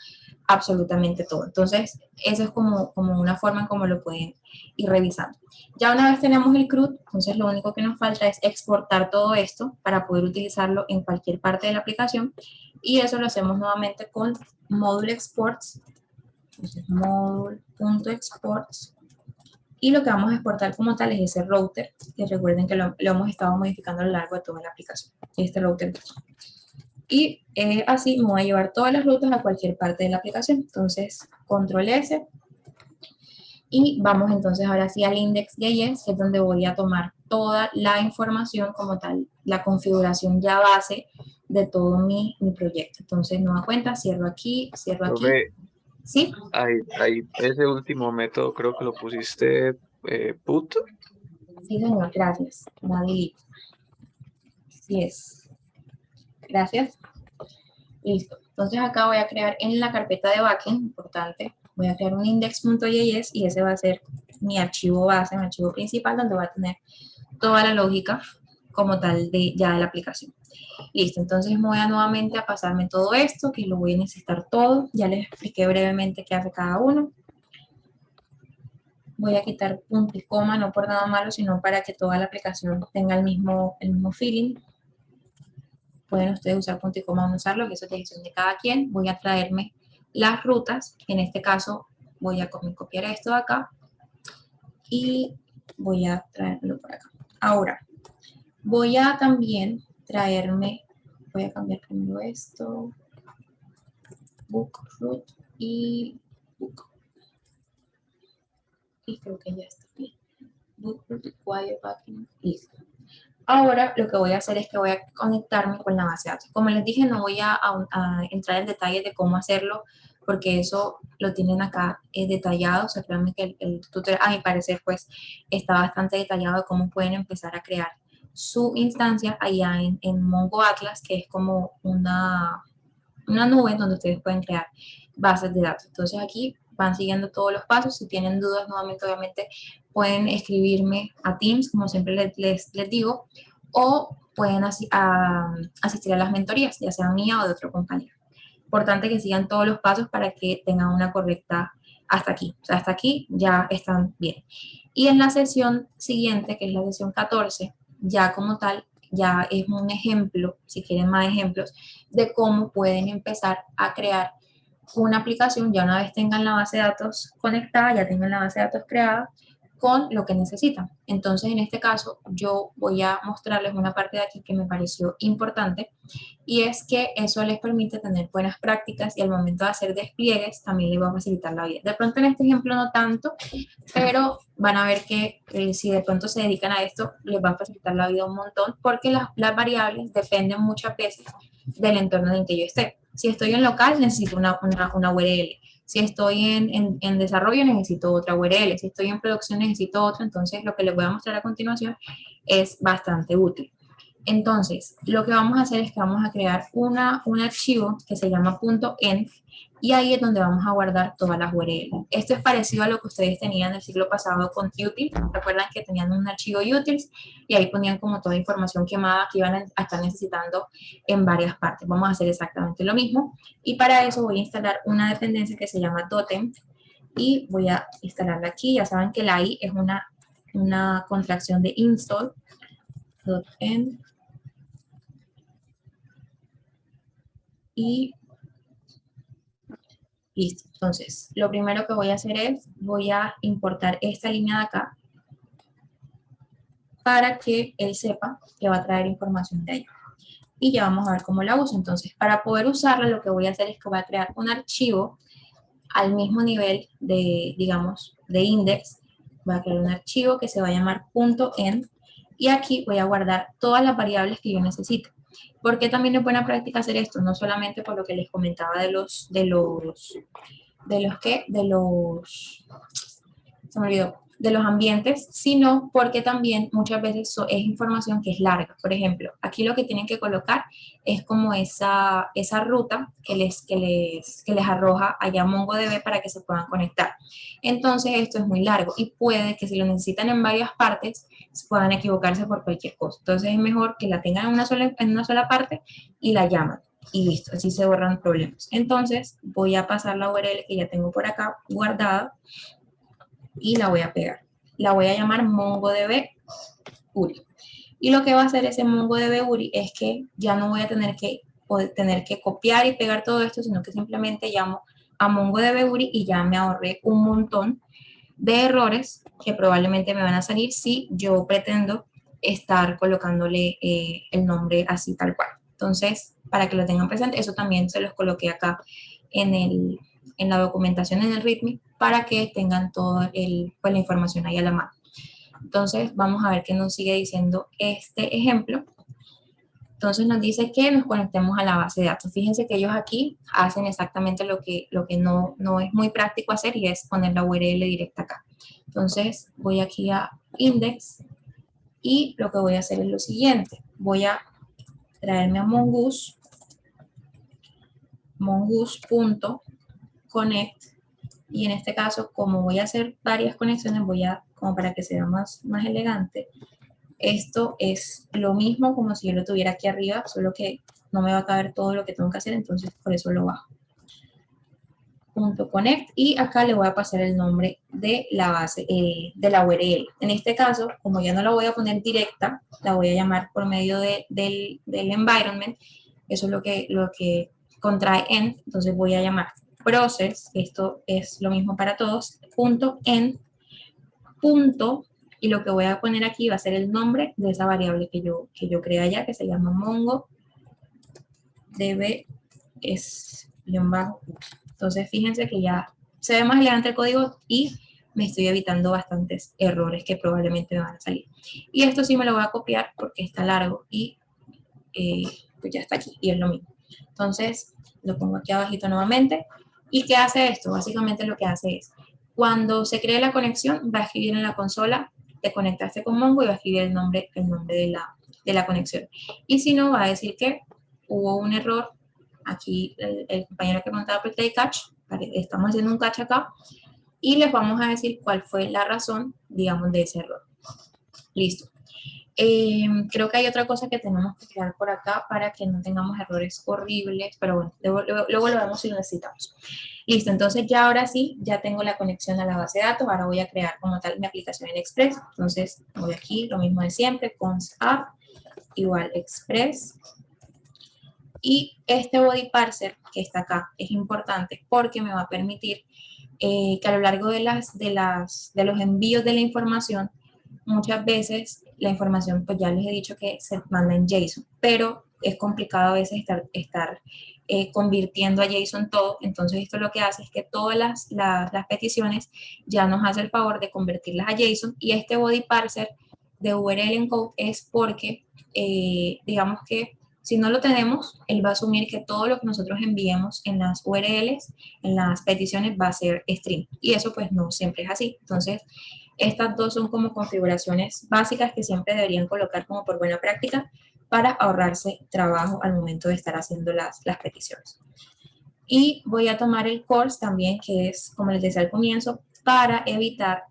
absolutamente todo. Entonces, eso es como una forma en cómo lo pueden ir revisando. Ya una vez tenemos el CRUD, entonces lo único que nos falta es exportar todo esto para poder utilizarlo en cualquier parte de la aplicación, y eso lo hacemos nuevamente con module exports, entonces module.exports, y lo que vamos a exportar como tal es ese router, que recuerden que lo hemos estado modificando a lo largo de toda la aplicación, este router. Y así me voy a llevar todas las rutas a cualquier parte de la aplicación. Entonces, control S, y vamos entonces ahora sí al index.js, que es donde voy a tomar toda la información como tal, la configuración ya base de todo mi proyecto. Entonces, nueva cuenta, cierro aquí, cierro aquí. ¿Sí? Ahí, ese último método creo que lo pusiste put. Sí, señor, gracias. David. Así es. Gracias. Listo. Entonces acá voy a crear en la carpeta de backend, importante, voy a crear un index.js y ese va a ser mi archivo base, mi archivo principal, donde va a tener toda la lógica como tal de ya de la aplicación. Listo, entonces voy a nuevamente a pasarme todo esto, que lo voy a necesitar todo. Ya les expliqué brevemente qué hace cada uno. Voy a quitar punto y coma, no por nada malo, sino para que toda la aplicación tenga el mismo feeling. Pueden ustedes usar punto y coma o no usarlo, que eso es decisión de cada quien. Voy a traerme las rutas, en este caso voy a copiar esto de acá y voy a traerlo por acá. Ahora, voy a también traerme, voy a cambiar primero esto, book, root y book. Y creo que ya está bien. Book, root, require, backing, listo. Ahora lo que voy a hacer es que voy a conectarme con la base de datos. Como les dije, no voy a entrar en detalle de cómo hacerlo, porque eso lo tienen acá detallado. O sea, créanme que el tutorial, a mi parecer, pues, está bastante detallado de cómo pueden empezar a crear su instancia allá en Mongo Atlas, que es como una nube donde ustedes pueden crear bases de datos. Entonces aquí van siguiendo todos los pasos. Si tienen dudas, nuevamente, obviamente, pueden escribirme a Teams, como siempre les digo, o pueden asistir a las mentorías, ya sea mía o de otro compañero. Importante que sigan todos los pasos para que tengan una correcta hasta aquí. O sea, hasta aquí ya están bien. Y en la sesión siguiente, que es la sesión 14, ya como tal, ya es un ejemplo, si quieren más ejemplos, de cómo pueden empezar a crear una aplicación ya una vez tengan la base de datos conectada, ya tengan la base de datos creada con lo que necesitan. Entonces, en este caso, yo voy a mostrarles una parte de aquí que me pareció importante y es que eso les permite tener buenas prácticas y al momento de hacer despliegues también les va a facilitar la vida. De pronto en este ejemplo no tanto, pero van a ver que si de pronto se dedican a esto, les va a facilitar la vida un montón porque las variables dependen muchas veces del entorno en el que yo esté. Si estoy en local, necesito una URL. Si estoy en desarrollo, necesito otra URL. Si estoy en producción, necesito otra. Entonces, lo que les voy a mostrar a continuación es bastante útil. Entonces, lo que vamos a hacer es que vamos a crear un archivo que se llama .env y ahí es donde vamos a guardar todas las URL. Esto es parecido a lo que ustedes tenían el siglo pasado con utils. Recuerdan que tenían un archivo utils y ahí ponían como toda información quemada que iban a estar necesitando en varias partes. Vamos a hacer exactamente lo mismo y para eso voy a instalar una dependencia que se llama totem y voy a instalarla aquí. Ya saben que la I es una contracción de install. .env y listo. Entonces, lo primero que voy a hacer es, voy a importar esta línea de acá para que él sepa que va a traer información de ahí. Y ya vamos a ver cómo la uso. Entonces, para poder usarla, lo que voy a hacer es que voy a crear un archivo al mismo nivel de, digamos, de index. Voy a crear un archivo que se va a llamar .env y aquí voy a guardar todas las variables que yo necesito. ¿Por qué también es buena práctica hacer esto? No solamente por lo que les comentaba de los ambientes, sino porque también muchas veces es información que es larga. Por ejemplo, aquí lo que tienen que colocar es como esa ruta que les arroja allá MongoDB para que se puedan conectar. Entonces esto es muy largo y puede que si lo necesitan en varias partes, puedan equivocarse por cualquier cosa. Entonces es mejor que la tengan en una sola parte y la llaman. Y listo, así se borran problemas. Entonces voy a pasar la URL que ya tengo por acá guardada y la voy a pegar. La voy a llamar MongoDB URI. Y lo que va a hacer ese MongoDB URI es que ya no voy a tener que copiar y pegar todo esto, sino que simplemente llamo a MongoDB URI y ya me ahorré un montón de errores que probablemente me van a salir si yo pretendo estar colocándole el nombre así tal cual. Entonces, para que lo tengan presente, eso también se los coloqué acá en la documentación, en el README, para que tengan toda la información ahí a la mano. Entonces, vamos a ver qué nos sigue diciendo este ejemplo. Entonces, nos dice que nos conectemos a la base de datos. Fíjense que ellos aquí hacen exactamente lo que no es muy práctico hacer y es poner la URL directa acá. Entonces, voy aquí a index y lo que voy a hacer es lo siguiente. Voy a traerme a Mongoose mongoose.connect, y en este caso, como voy a hacer varias conexiones, como para que sea más elegante, esto es lo mismo como si yo lo tuviera aquí arriba, solo que no me va a caber todo lo que tengo que hacer, entonces por eso lo bajo. .connect, y acá le voy a pasar el nombre de la base, de la URL. En este caso, como ya no la voy a poner directa, la voy a llamar por medio del environment. Eso es lo que contrae end, entonces voy a llamar process, esto es lo mismo para todos, .end, y lo que voy a poner aquí va a ser el nombre de esa variable que yo creé allá, que se llama mongodb es _. Entonces, fíjense que ya se ve más elegante el código y me estoy evitando bastantes errores que probablemente me van a salir. Y esto sí me lo voy a copiar porque está largo y pues ya está aquí y es lo mismo. Entonces, lo pongo aquí abajito nuevamente. ¿Y qué hace esto? Básicamente lo que hace es, cuando se cree la conexión, va a escribir en la consola de conectarse con Mongo y va a escribir el nombre de la conexión. Y si no, va a decir que hubo un error. Aquí el compañero que contaba por play catch, estamos haciendo un catch acá, y les vamos a decir cuál fue la razón, digamos, de ese error. Listo. Creo que hay otra cosa que tenemos que crear por acá para que no tengamos errores horribles, pero bueno, luego lo vemos si lo necesitamos. Listo, entonces ya ahora sí, ya tengo la conexión a la base de datos, ahora voy a crear como tal mi aplicación en Express. Entonces voy aquí, lo mismo de siempre, const app igual Express. Y este body parser que está acá es importante porque me va a permitir que a lo largo de los envíos de la información, muchas veces la información, pues ya les he dicho que se manda en JSON, pero es complicado a veces estar convirtiendo a JSON todo. Entonces esto lo que hace es que todas las peticiones ya nos hace el favor de convertirlas a JSON, y este body parser de URL encode es porque, digamos que si no lo tenemos, él va a asumir que todo lo que nosotros enviemos en las URLs, en las peticiones, va a ser string. Y eso pues no siempre es así. Entonces, estas dos son como configuraciones básicas que siempre deberían colocar como por buena práctica para ahorrarse trabajo al momento de estar haciendo las peticiones. Y voy a tomar el course también, que es, como les decía al comienzo, para evitar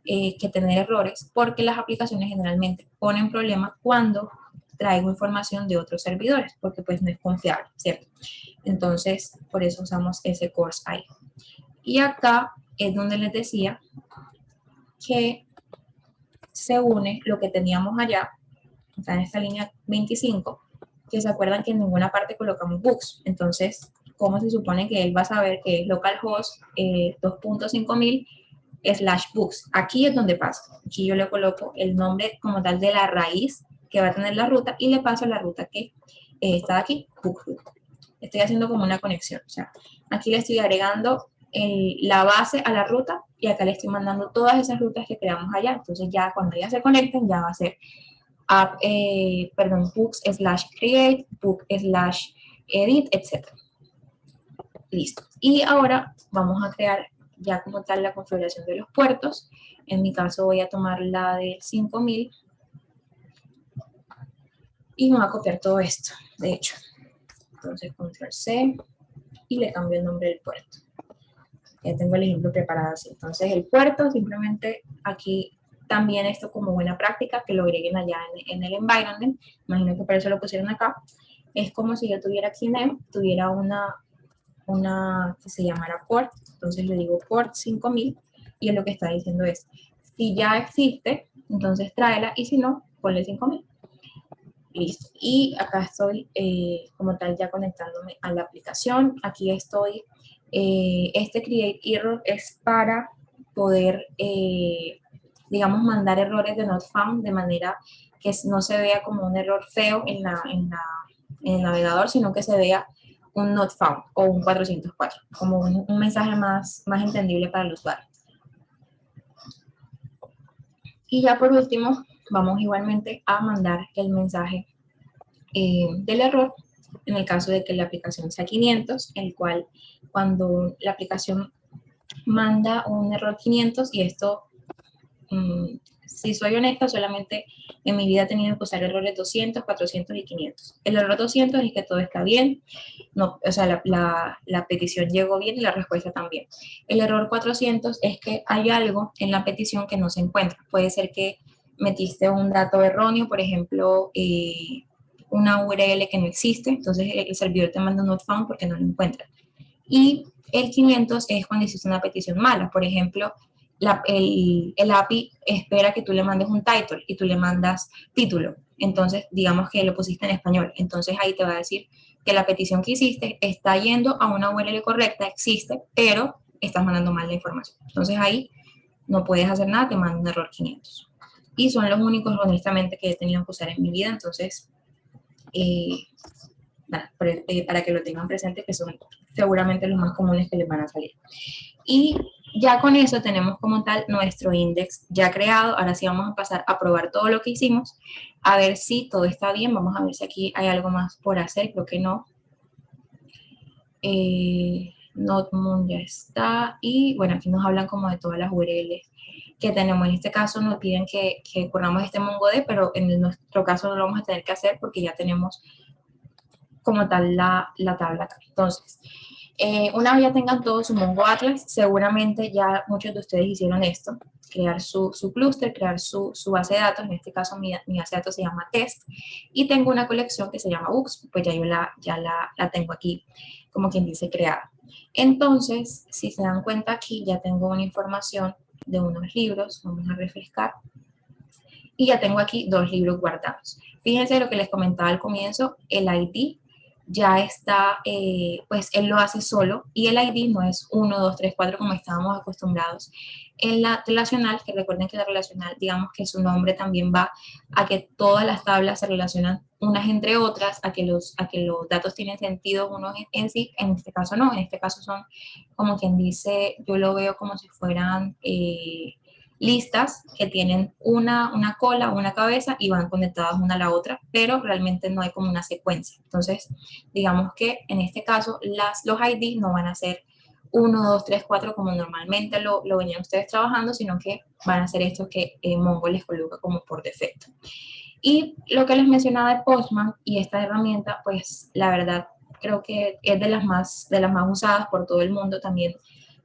que tener errores, porque las aplicaciones generalmente ponen problemas cuando traigo información de otros servidores, porque pues no es confiable, ¿cierto? Entonces, por eso usamos ese course ahí. Y acá es donde les decía que se une lo que teníamos allá, está en esta línea 25, que se acuerdan que en ninguna parte colocamos books. Entonces, ¿cómo se supone que él va a saber que es localhost 2.5000 /books? Aquí es donde pasa. Aquí yo le coloco el nombre como tal de la raíz que va a tener la ruta y le paso la ruta que está aquí. Estoy haciendo como una conexión. O sea, aquí le estoy agregando la base a la ruta y acá le estoy mandando todas esas rutas que creamos allá. Entonces ya cuando ya se conecten ya va a ser books /create, book /edit, etc. Listo. Y ahora vamos a crear ya como tal la configuración de los puertos. En mi caso voy a tomar la de 5000 y me voy a copiar todo esto, de hecho. Entonces, control C y le cambio el nombre del puerto. Ya tengo el ejemplo preparado así. Entonces, el puerto, simplemente aquí también esto como buena práctica, que lo agreguen allá en el environment. Imagino que por eso lo pusieron acá. Es como si yo tuviera aquí tuviera una que se llamara port. Entonces le digo port 5000 y es lo que está diciendo es, si ya existe, entonces tráela, y si no, ponle 5000. Listo. Y acá estoy como tal ya conectándome a la aplicación. Aquí estoy, este create error es para poder, digamos, mandar errores de not found de manera que no se vea como un error feo en el navegador, sino que se vea un not found o un 404, como un mensaje más entendible para el usuario. Y ya por último, vamos igualmente a mandar el mensaje del error en el caso de que la aplicación sea 500, el cual cuando la aplicación manda un error 500 y esto si soy honesta, solamente en mi vida he tenido que usar errores 200, 400 y 500. El error 200 es que todo está bien, no, o sea, la petición llegó bien y la respuesta también. El error 400 es que hay algo en la petición que no se encuentra. Puede ser que metiste un dato erróneo, por ejemplo, una URL que no existe, entonces el servidor te manda un not found porque no lo encuentra. Y el 500 es cuando hiciste una petición mala, por ejemplo, el API espera que tú le mandes un title y tú le mandas título, entonces digamos que lo pusiste en español, entonces ahí te va a decir que la petición que hiciste está yendo a una URL correcta, existe, pero estás mandando mal la información. Entonces ahí no puedes hacer nada, te manda un error 500. Y son los únicos, honestamente, que he tenido que usar en mi vida, entonces, para que lo tengan presente, que son seguramente los más comunes que les van a salir. Y ya con eso tenemos como tal nuestro index ya creado. Ahora sí vamos a pasar a probar todo lo que hicimos, a ver si todo está bien. Vamos a ver si aquí hay algo más por hacer, creo que no. Notmoon ya está. Y bueno, aquí nos hablan como de todas las URLs que tenemos. En este caso nos piden que corramos este MongoD, pero en nuestro caso no lo vamos a tener que hacer porque ya tenemos como tal la tabla acá. Entonces, una vez ya tengan todo su Mongo Atlas, seguramente ya muchos de ustedes hicieron esto, crear su clúster, crear su base de datos. En este caso mi base de datos se llama test, y tengo una colección que se llama books, pues ya yo la tengo aquí, como quien dice, creada. Entonces, si se dan cuenta aquí, ya tengo una información de unos libros, vamos a refrescar, y ya tengo aquí 2 libros guardados. Fíjense lo que les comentaba al comienzo, el ID ya está, pues él lo hace solo, y el ID no es 1, 2, 3, 4 como estábamos acostumbrados en la relacional, que recuerden que la relacional, digamos que su nombre también va a que todas las tablas se relacionan unas entre otras, a que los datos tienen sentido unos en sí. En este caso no, en este caso son como quien dice, yo lo veo como si fueran listas que tienen una cola, una cabeza y van conectadas una a la otra, pero realmente no hay como una secuencia. Entonces, digamos que en este caso los ID no van a ser 1, 2, 3, 4 como normalmente lo venían ustedes trabajando, sino que van a ser estos que Mongo les coloca como por defecto. Y lo que les mencionaba de Postman y esta herramienta, pues la verdad creo que es de las más usadas por todo el mundo. También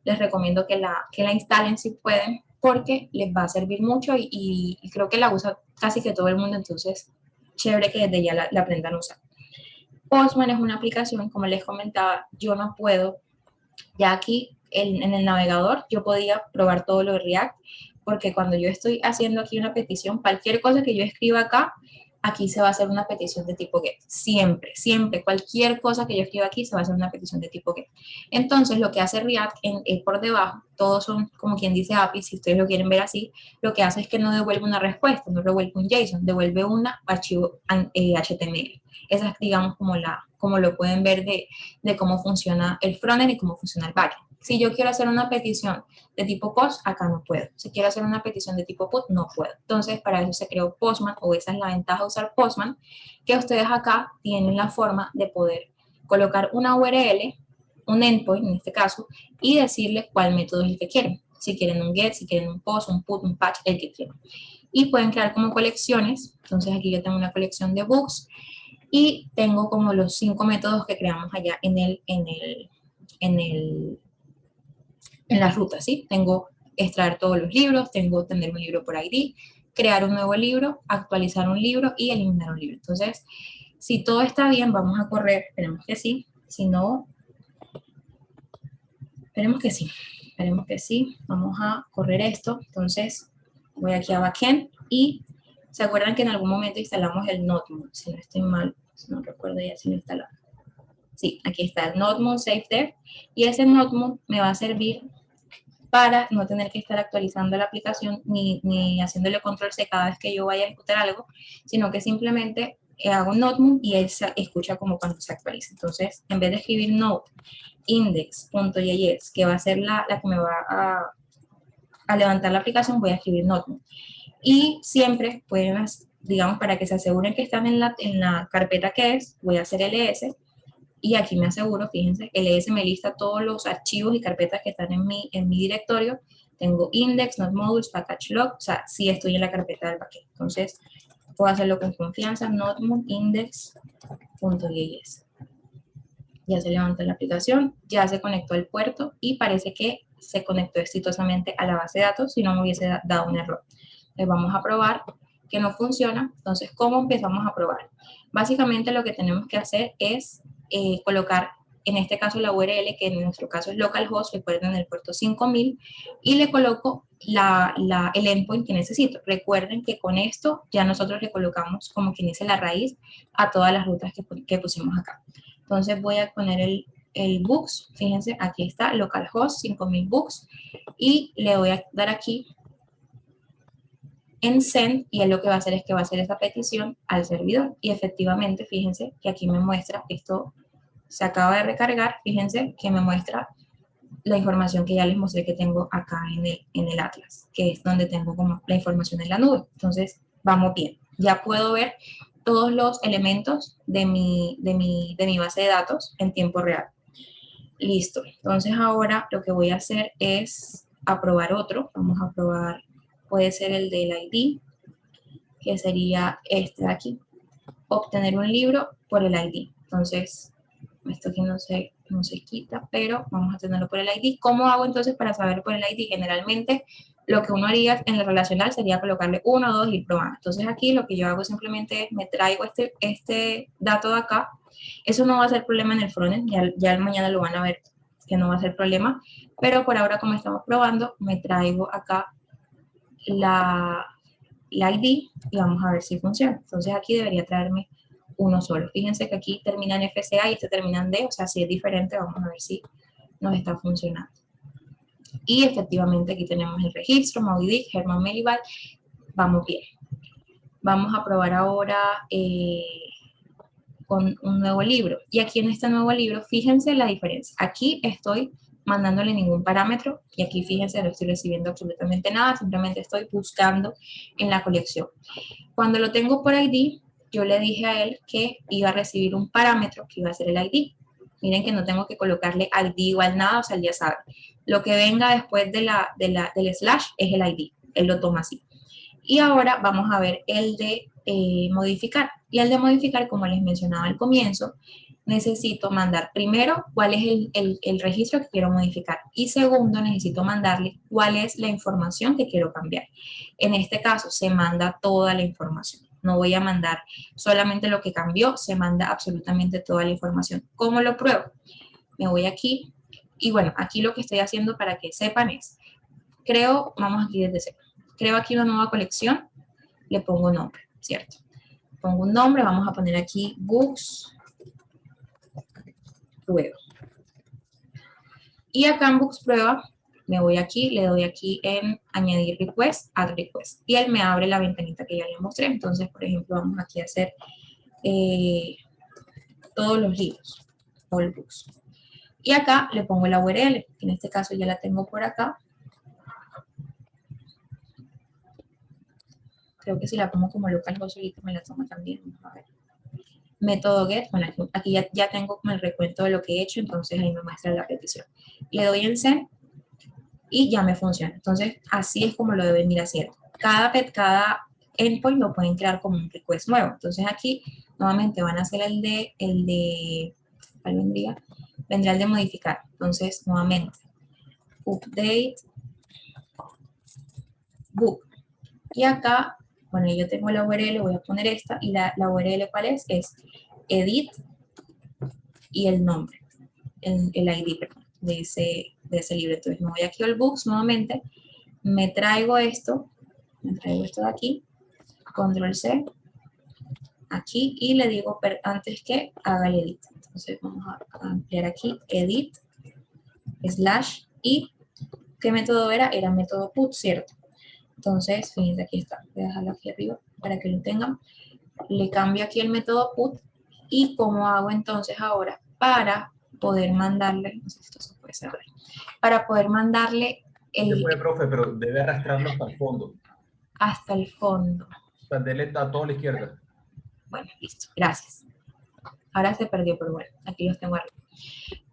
les recomiendo que la instalen si pueden, porque les va a servir mucho y creo que la usa casi que todo el mundo, entonces chévere que desde ya la aprendan a usar. Postman es una aplicación, como les comentaba, yo no puedo, ya aquí en el navegador yo podía probar todo lo de React, porque cuando yo estoy haciendo aquí una petición, cualquier cosa que yo escriba acá, aquí se va a hacer una petición de tipo GET. Siempre, siempre, cualquier cosa que yo escriba aquí se va a hacer una petición de tipo GET. Entonces, lo que hace React por debajo, todos son como quien dice API, si ustedes lo quieren ver así, lo que hace es que no devuelve una respuesta, no devuelve un JSON, devuelve un archivo HTML. Esa es, digamos, como lo pueden ver de cómo funciona el frontend y cómo funciona el backend. Si yo quiero hacer una petición de tipo POST, acá no puedo. Si quiero hacer una petición de tipo PUT, no puedo. Entonces, para eso se creó Postman, o esa es la ventaja de usar Postman, que ustedes acá tienen la forma de poder colocar una URL, un endpoint en este caso, y decirle cuál método es el que quieren. Si quieren un GET, si quieren un POST, un PUT, un PATCH, el que quieran. Y pueden crear como colecciones. Entonces, aquí yo tengo una colección de books y tengo como los 5 métodos que creamos allá en la ruta, ¿sí? Tengo extraer todos los libros, tengo tener un libro por ID, crear un nuevo libro, actualizar un libro y eliminar un libro. Entonces, si todo está bien, vamos a correr, esperemos que sí, si no, esperemos que sí, vamos a correr esto. Entonces, voy aquí a Backend y ¿se acuerdan que en algún momento instalamos el Notmoon? Si no estoy mal, si no recuerdo ya si lo instalamos. Sí, aquí está el Notmoon Save Dev, y ese Notmoon me va a servir para no tener que estar actualizando la aplicación ni haciéndole control C cada vez que yo vaya a ejecutar algo, sino que simplemente hago un Notmoon y él se escucha como cuando se actualiza. Entonces, en vez de escribir node index.js, que va a ser la que me va a levantar la aplicación, voy a escribir Notmoon. Y siempre pueden, digamos, para que se aseguren que están en la carpeta que es, voy a hacer ls. Y aquí me aseguro, fíjense, ls me lista todos los archivos y carpetas que están en mi directorio, tengo index, not modules, package log, o sea, sí estoy en la carpeta del paquete. Entonces, puedo hacerlo con confianza, notebook index.js. Ya se levantó la aplicación, ya se conectó al puerto y parece que se conectó exitosamente a la base de datos si no me hubiese dado un error. Entonces vamos a probar que no funciona. Entonces, ¿cómo empezamos a probar? Básicamente lo que tenemos que hacer es colocar, en este caso la URL, que en nuestro caso es localhost, recuerden el puerto 5000, y le coloco el endpoint que necesito. Recuerden que con esto ya nosotros le colocamos, como quien dice, la raíz a todas las rutas que pusimos acá. Entonces voy a poner el books, fíjense, aquí está, localhost 5000 books, y le voy a dar aquí en send, y él lo que va a hacer es que va a hacer esa petición al servidor, y efectivamente, fíjense que aquí me muestra, esto se acaba de recargar, fíjense que me muestra la información que ya les mostré que tengo acá en el Atlas, que es donde tengo como la información en la nube. Entonces, vamos bien, ya puedo ver todos los elementos de mi base de datos en tiempo real. Listo. Entonces ahora lo que voy a hacer es aprobar otro. Vamos a probar, puede ser el del ID, que sería este de aquí. Obtener un libro por el ID. Entonces, esto aquí no se quita, pero vamos a tenerlo por el ID. ¿Cómo hago entonces para saber por el ID? Generalmente, lo que uno haría en el relacional sería colocarle 1 o 2 y ir probando. Entonces aquí lo que yo hago simplemente es me traigo este dato de acá. Eso no va a ser problema en el frontend, ya mañana lo van a ver que no va a ser problema, pero por ahora como estamos probando, me traigo acá la ID y vamos a ver si funciona. Entonces aquí debería traerme uno solo. Fíjense que aquí termina en FCA y este termina en D, o sea, si es diferente, vamos a ver si nos está funcionando. Y efectivamente aquí tenemos el registro, Moby Dick, Herman Melibal, vamos bien. Vamos a probar ahora con un nuevo libro. Y aquí en este nuevo libro, fíjense la diferencia. Aquí estoy mandándole ningún parámetro y aquí fíjense no estoy recibiendo absolutamente nada, simplemente estoy buscando en la colección. Cuando lo tengo por ID, yo le dije a él que iba a recibir un parámetro que iba a ser el ID. Miren que no tengo que colocarle ID igual nada, o sea, él ya sabe. Lo que venga después del slash es el ID, él lo toma así. Y ahora vamos a ver el de modificar. Y el de modificar, como les mencionaba al comienzo, necesito mandar primero cuál es el registro que quiero modificar. Y segundo, necesito mandarle cuál es la información que quiero cambiar. En este caso, se manda toda la información. No voy a mandar solamente lo que cambió, se manda absolutamente toda la información. ¿Cómo lo pruebo? Me voy aquí. Y bueno, aquí lo que estoy haciendo para que sepan es, vamos aquí desde cero. Creo aquí una nueva colección, le pongo nombre, ¿cierto? Pongo un nombre, vamos a poner aquí books prueba. Y acá en books prueba, me voy aquí, le doy aquí en añadir request, add request. Y él me abre la ventanita que ya les mostré. Entonces, por ejemplo, vamos aquí a hacer todos los libros, all books. Y acá le pongo la URL, en este caso ya la tengo por acá. Creo que si la pongo como localhost solito me la toma también. Vamos a ver. Método get, bueno, aquí ya tengo como el recuento de lo que he hecho, entonces ahí me muestra la petición. Le doy en send y ya me funciona. Entonces, así es como lo deben ir haciendo. Cada endpoint lo pueden crear como un request nuevo. Entonces aquí, nuevamente, van a hacer ¿cuál vendría? Vendrá el de modificar. Entonces, nuevamente, update book. Y acá, bueno, yo tengo la URL, voy a poner esta, y la URL, ¿cuál es? Es edit y el nombre, el ID, perdón, de ese libro. Entonces, me voy aquí al books nuevamente, me traigo esto de aquí, control C, aquí, y le digo antes que haga el edit. Entonces, vamos a ampliar aquí, edit, slash, y ¿qué método era? Era método put, ¿cierto? Entonces, fíjense, aquí está. Voy a dejarlo aquí arriba para que lo tengan. Le cambio aquí el método put. ¿Y cómo hago entonces ahora para poder mandarle? No sé si esto se puede cerrar. Para poder mandarle Se puede, profe, pero debe arrastrarlo hasta el fondo. Hasta el fondo. O sea, dele a toda la izquierda. Bueno, listo. Gracias. Ahora se perdió, pero bueno, aquí los tengo arriba.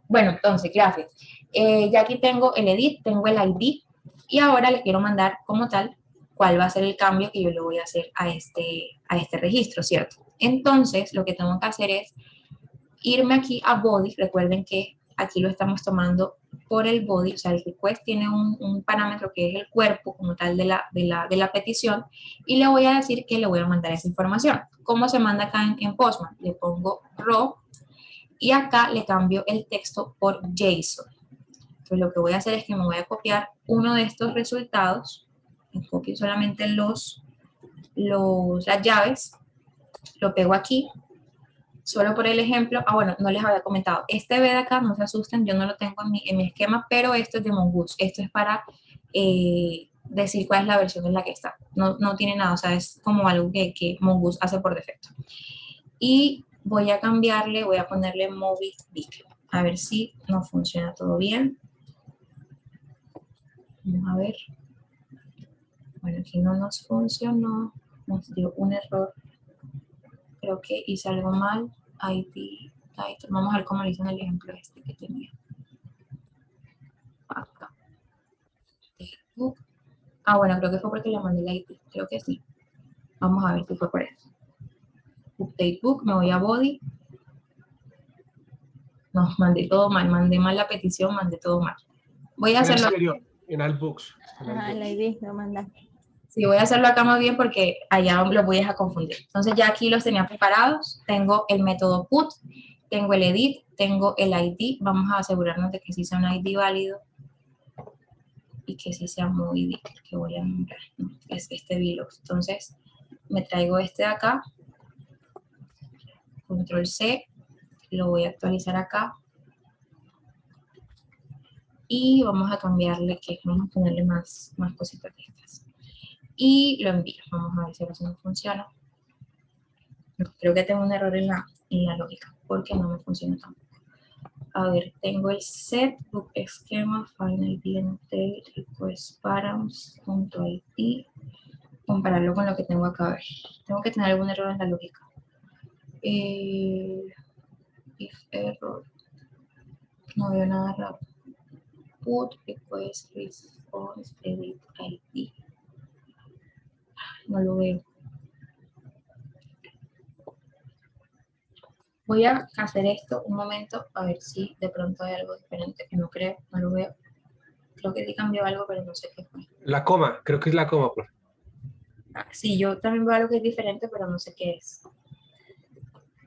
Bueno, entonces, gracias. Ya aquí tengo el edit, tengo el ID. Y ahora le quiero mandar como tal cuál va a ser el cambio que yo le voy a hacer a este registro, ¿cierto? Entonces, lo que tengo que hacer es irme aquí a body. Recuerden que aquí lo estamos tomando por el body, o sea, el request tiene un parámetro que es el cuerpo como tal de la petición, y le voy a decir que le voy a mandar esa información. ¿Cómo se manda acá en Postman? Le pongo raw y acá le cambio el texto por JSON. Entonces lo que voy a hacer es que me voy a copiar uno de estos resultados, me copio solamente las llaves, lo pego aquí, solo por el ejemplo. Bueno, no les había comentado, este B de acá, no se asusten, yo no lo tengo en mi esquema, pero esto es de Mongoose, esto es para decir cuál es la versión en la que está, no tiene nada, o sea, es como algo que Mongoose hace por defecto. Y voy a cambiarle, voy a ponerle MobiView, a ver si no funciona todo bien. Vamos a ver. Bueno, aquí no nos funcionó, nos dio un error. Creo que hice algo mal. ID title. Vamos a ver cómo lo hice en el ejemplo este que tenía. Acá. Bueno, creo que fue porque le mandé la ID. Creo que sí. Vamos a ver si fue por eso. Update book, me voy a body. No, mandé todo mal. Mandé mal la petición, mandé todo mal. Voy a hacerlo. En Altbooks. La ID lo manda. Sí, voy a hacerlo acá más bien porque allá lo voy a confundir. Entonces ya aquí los tenía preparados. Tengo el método put, tengo el edit, tengo el ID. Vamos a asegurarnos de que sí sea un ID válido y que sí sea muy que voy a nombrar. No, es este Vilox. Entonces me traigo este de acá. Control C. Lo voy a actualizar acá. Y vamos a cambiarle, vamos a ponerle más cositas de estas. Y lo envío. Vamos a ver si ahora sí no funciona. Creo que tengo un error en la lógica, porque no me funciona tampoco. A ver, tengo el set, book esquema, final date, request params.id. Compararlo con lo que tengo acá. A ver, tengo que tener algún error en la lógica. If error. No veo nada raro. Put, request, response, edit, ID. No lo veo. Voy a hacer esto un momento, a ver si de pronto hay algo diferente, que no creo, no lo veo. Creo que sí cambió algo, pero no sé qué fue. La coma, creo que es la coma, profe. Sí, yo también veo algo que es diferente, pero no sé qué es.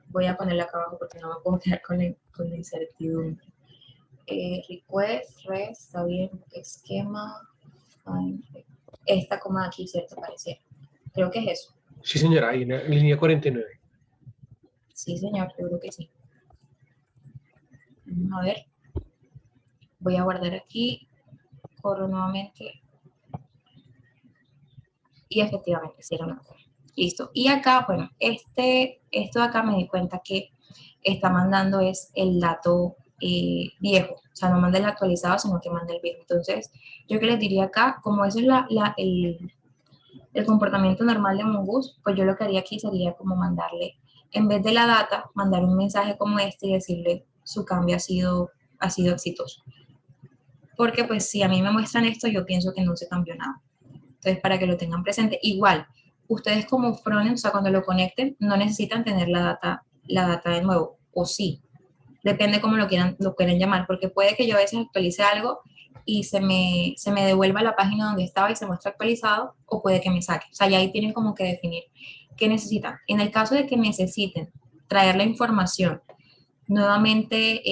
Voy a ponerla acá abajo porque no me puedo quedar con la incertidumbre. Request, res, está bien, esquema, esta coma aquí, ¿cierto? Pareciera. Creo que es eso. Sí, señora, ahí en línea 49. Sí, señor, yo creo que sí. Vamos a ver. Voy a guardar aquí. Corro nuevamente. Y efectivamente, sí era una coma. Listo. Y acá, bueno, esto de acá me di cuenta que está mandando es el dato viejo. O sea, no manda el actualizado, sino que manda el viejo. Entonces, yo que les diría acá, como ese es el comportamiento normal de Mongoose, pues yo lo que haría aquí sería como mandarle, en vez de la data, mandar un mensaje como este y decirle su cambio ha sido exitoso. Porque pues si a mí me muestran esto, yo pienso que no se cambió nada. Entonces, para que lo tengan presente, igual, ustedes como frontend, o sea, cuando lo conecten, no necesitan tener la data de nuevo, o sí. Depende cómo lo quieran llamar, porque puede que yo a veces actualice algo y se me devuelva a la página donde estaba y se muestra actualizado, o puede que me saque. O sea, ya ahí tienen como que definir qué necesitan. En el caso de que necesiten traer la información nuevamente,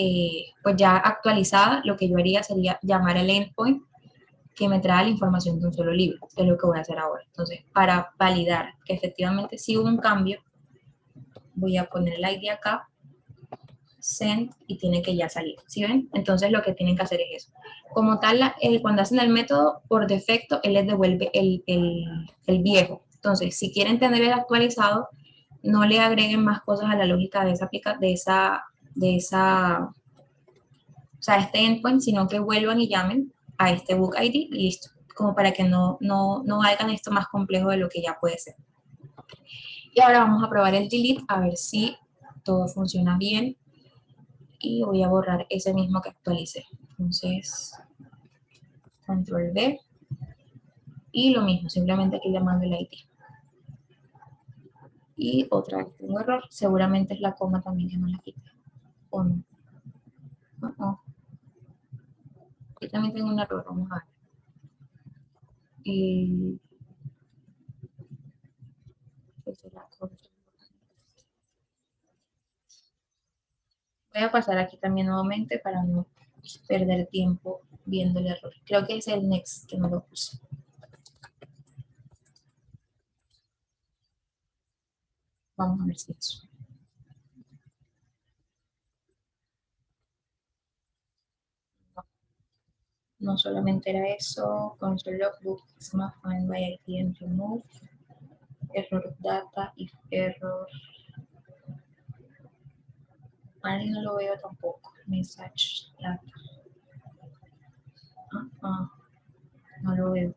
pues ya actualizada, lo que yo haría sería llamar al endpoint que me trae la información de un solo libro, que es lo que voy a hacer ahora. Entonces, para validar que efectivamente sí hubo un cambio, voy a poner el ID acá, send, y tiene que ya salir, ¿sí ven? Entonces lo que tienen que hacer es eso. Como tal, cuando hacen el método, por defecto, él les devuelve el viejo. Entonces, si quieren tener el actualizado, no le agreguen más cosas a la lógica de este endpoint, sino que vuelvan y llamen a este book ID y listo. Como para que no hagan esto más complejo de lo que ya puede ser. Y ahora vamos a probar el delete, a ver si todo funciona bien. Y voy a borrar ese mismo que actualicé. Entonces, control D. Y lo mismo, simplemente aquí le mando el ID. Y otra vez tengo error, seguramente es la coma también que no la quité. ¿O no? Aquí también tengo un error, vamos a ver. Y voy a pasar aquí también nuevamente para no perder tiempo viendo el error. Creo que es el next que no lo puse. Vamos a ver si eso. No solamente era eso, console logbook, smart find by ID and remove, error data, if error. Ahí no lo veo tampoco, message data. No lo veo.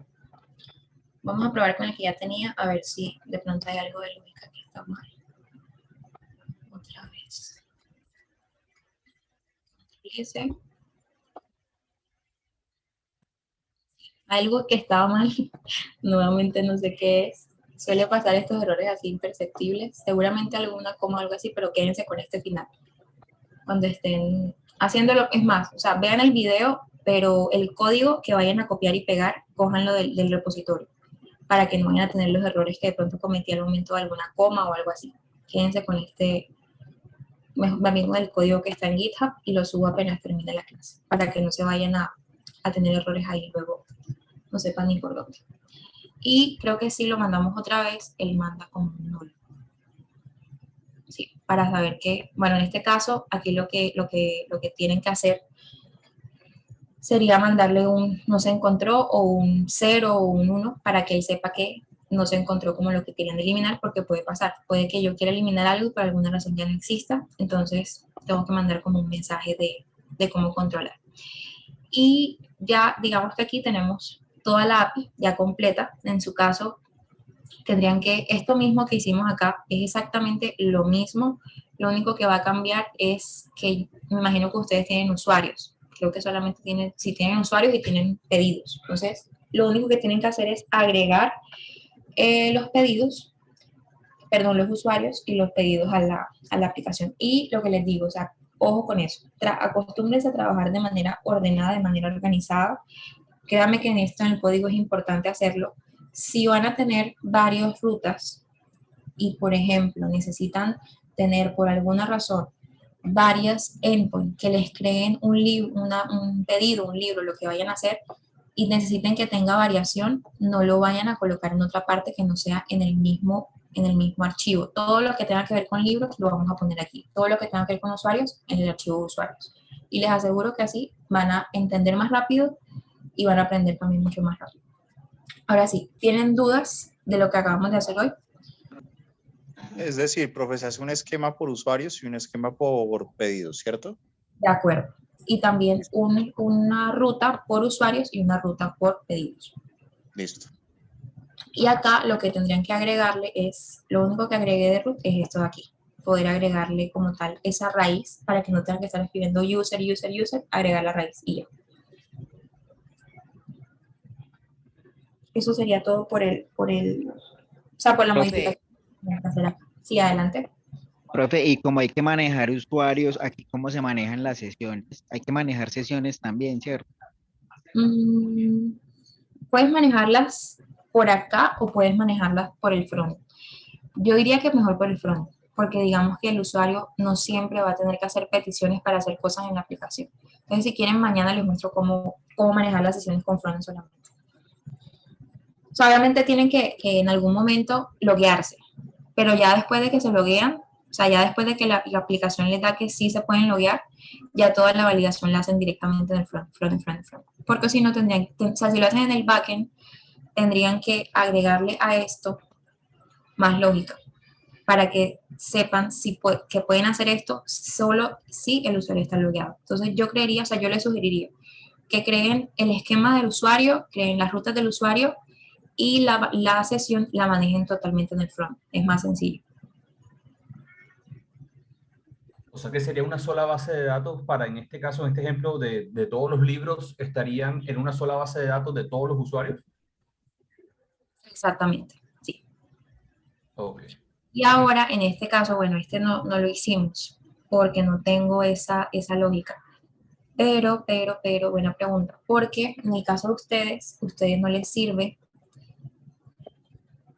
Vamos a probar con el que ya tenía, a ver si de pronto hay algo de lógica que está mal. Otra vez. Fíjese. Algo que estaba mal, nuevamente no sé qué es. Suele pasar estos errores así imperceptibles. Seguramente alguna coma o algo así, pero quédense con este final. Cuando estén haciéndolo, es más, o sea, vean el video, pero el código que vayan a copiar y pegar, cójanlo del repositorio, para que no vayan a tener los errores que de pronto cometí al momento de alguna coma o algo así. Quédense con este, mismo del código que está en GitHub y lo subo apenas termine la clase, para que no se vayan a tener errores ahí luego, no sepan ni por dónde. Y creo que si lo mandamos otra vez, él manda como un nulo. Sí, para saber que, bueno, en este caso, aquí lo que tienen que hacer sería mandarle un no se encontró o un 0 o un 1 para que él sepa que no se encontró como lo que querían eliminar, porque puede pasar. Puede que yo quiera eliminar algo y por alguna razón ya no exista, entonces tengo que mandar como un mensaje de cómo controlar. Y ya, digamos que aquí tenemos toda la API ya completa. En su caso, tendrían que, esto mismo que hicimos acá es exactamente lo mismo. Lo único que va a cambiar es que me imagino que ustedes tienen usuarios. Creo que solamente tienen, si tienen usuarios y tienen pedidos. Entonces, lo único que tienen que hacer es agregar los pedidos, perdón, los usuarios y los pedidos a la aplicación. Y lo que les digo, o sea, ojo con eso. Acostúmbrense a trabajar de manera ordenada, de manera organizada. Créanme que en esto, en el código, es importante hacerlo. Si van a tener varias rutas y, por ejemplo, necesitan tener por alguna razón varias endpoints que les creen un pedido, un libro, lo que vayan a hacer, y necesiten que tenga variación, no lo vayan a colocar en otra parte que no sea en el mismo archivo. Todo lo que tenga que ver con libros lo vamos a poner aquí. Todo lo que tenga que ver con usuarios, en el archivo de usuarios. Y les aseguro que así van a entender más rápido y van a aprender también mucho más rápido. Ahora sí, ¿tienen dudas de lo que acabamos de hacer hoy? Es decir, profe, se hace un esquema por usuarios y un esquema por pedidos, ¿cierto? De acuerdo. Y también una ruta por usuarios y una ruta por pedidos. Listo. Y acá lo que tendrían que agregarle es, lo único que agregué de root es esto de aquí. Poder agregarle como tal esa raíz para que no tengan que estar escribiendo user, agregar la raíz y ya. Eso sería todo por la modificación. Sí, adelante. Profe, y como hay que manejar usuarios, aquí cómo se manejan las sesiones. Hay que manejar sesiones también, ¿cierto? Puedes manejarlas por acá o puedes manejarlas por el front. Yo diría que mejor por el front, porque digamos que el usuario no siempre va a tener que hacer peticiones para hacer cosas en la aplicación. Entonces, si quieren, mañana les muestro cómo manejar las sesiones con front solamente. O sea, obviamente tienen que en algún momento loguearse, pero ya después de que se loguean, o sea, ya después de que la aplicación les da que sí se pueden loguear, ya toda la validación la hacen directamente en el front. Porque si no tendrían, o sea, si lo hacen en el backend, tendrían que agregarle a esto más lógica, para que sepan que pueden hacer esto solo si el usuario está logueado. Entonces yo creería, o sea, yo les sugeriría que creen el esquema del usuario, creen las rutas del usuario y la sesión la manejen totalmente en el front. Es más sencillo. O sea que sería una sola base de datos para, en este caso, en este ejemplo de todos los libros, estarían en una sola base de datos de todos los usuarios. Exactamente, sí. Ok. Y ahora, en este caso, bueno, este no lo hicimos porque no tengo esa lógica. Pero, buena pregunta. Porque en el caso de ustedes no les sirve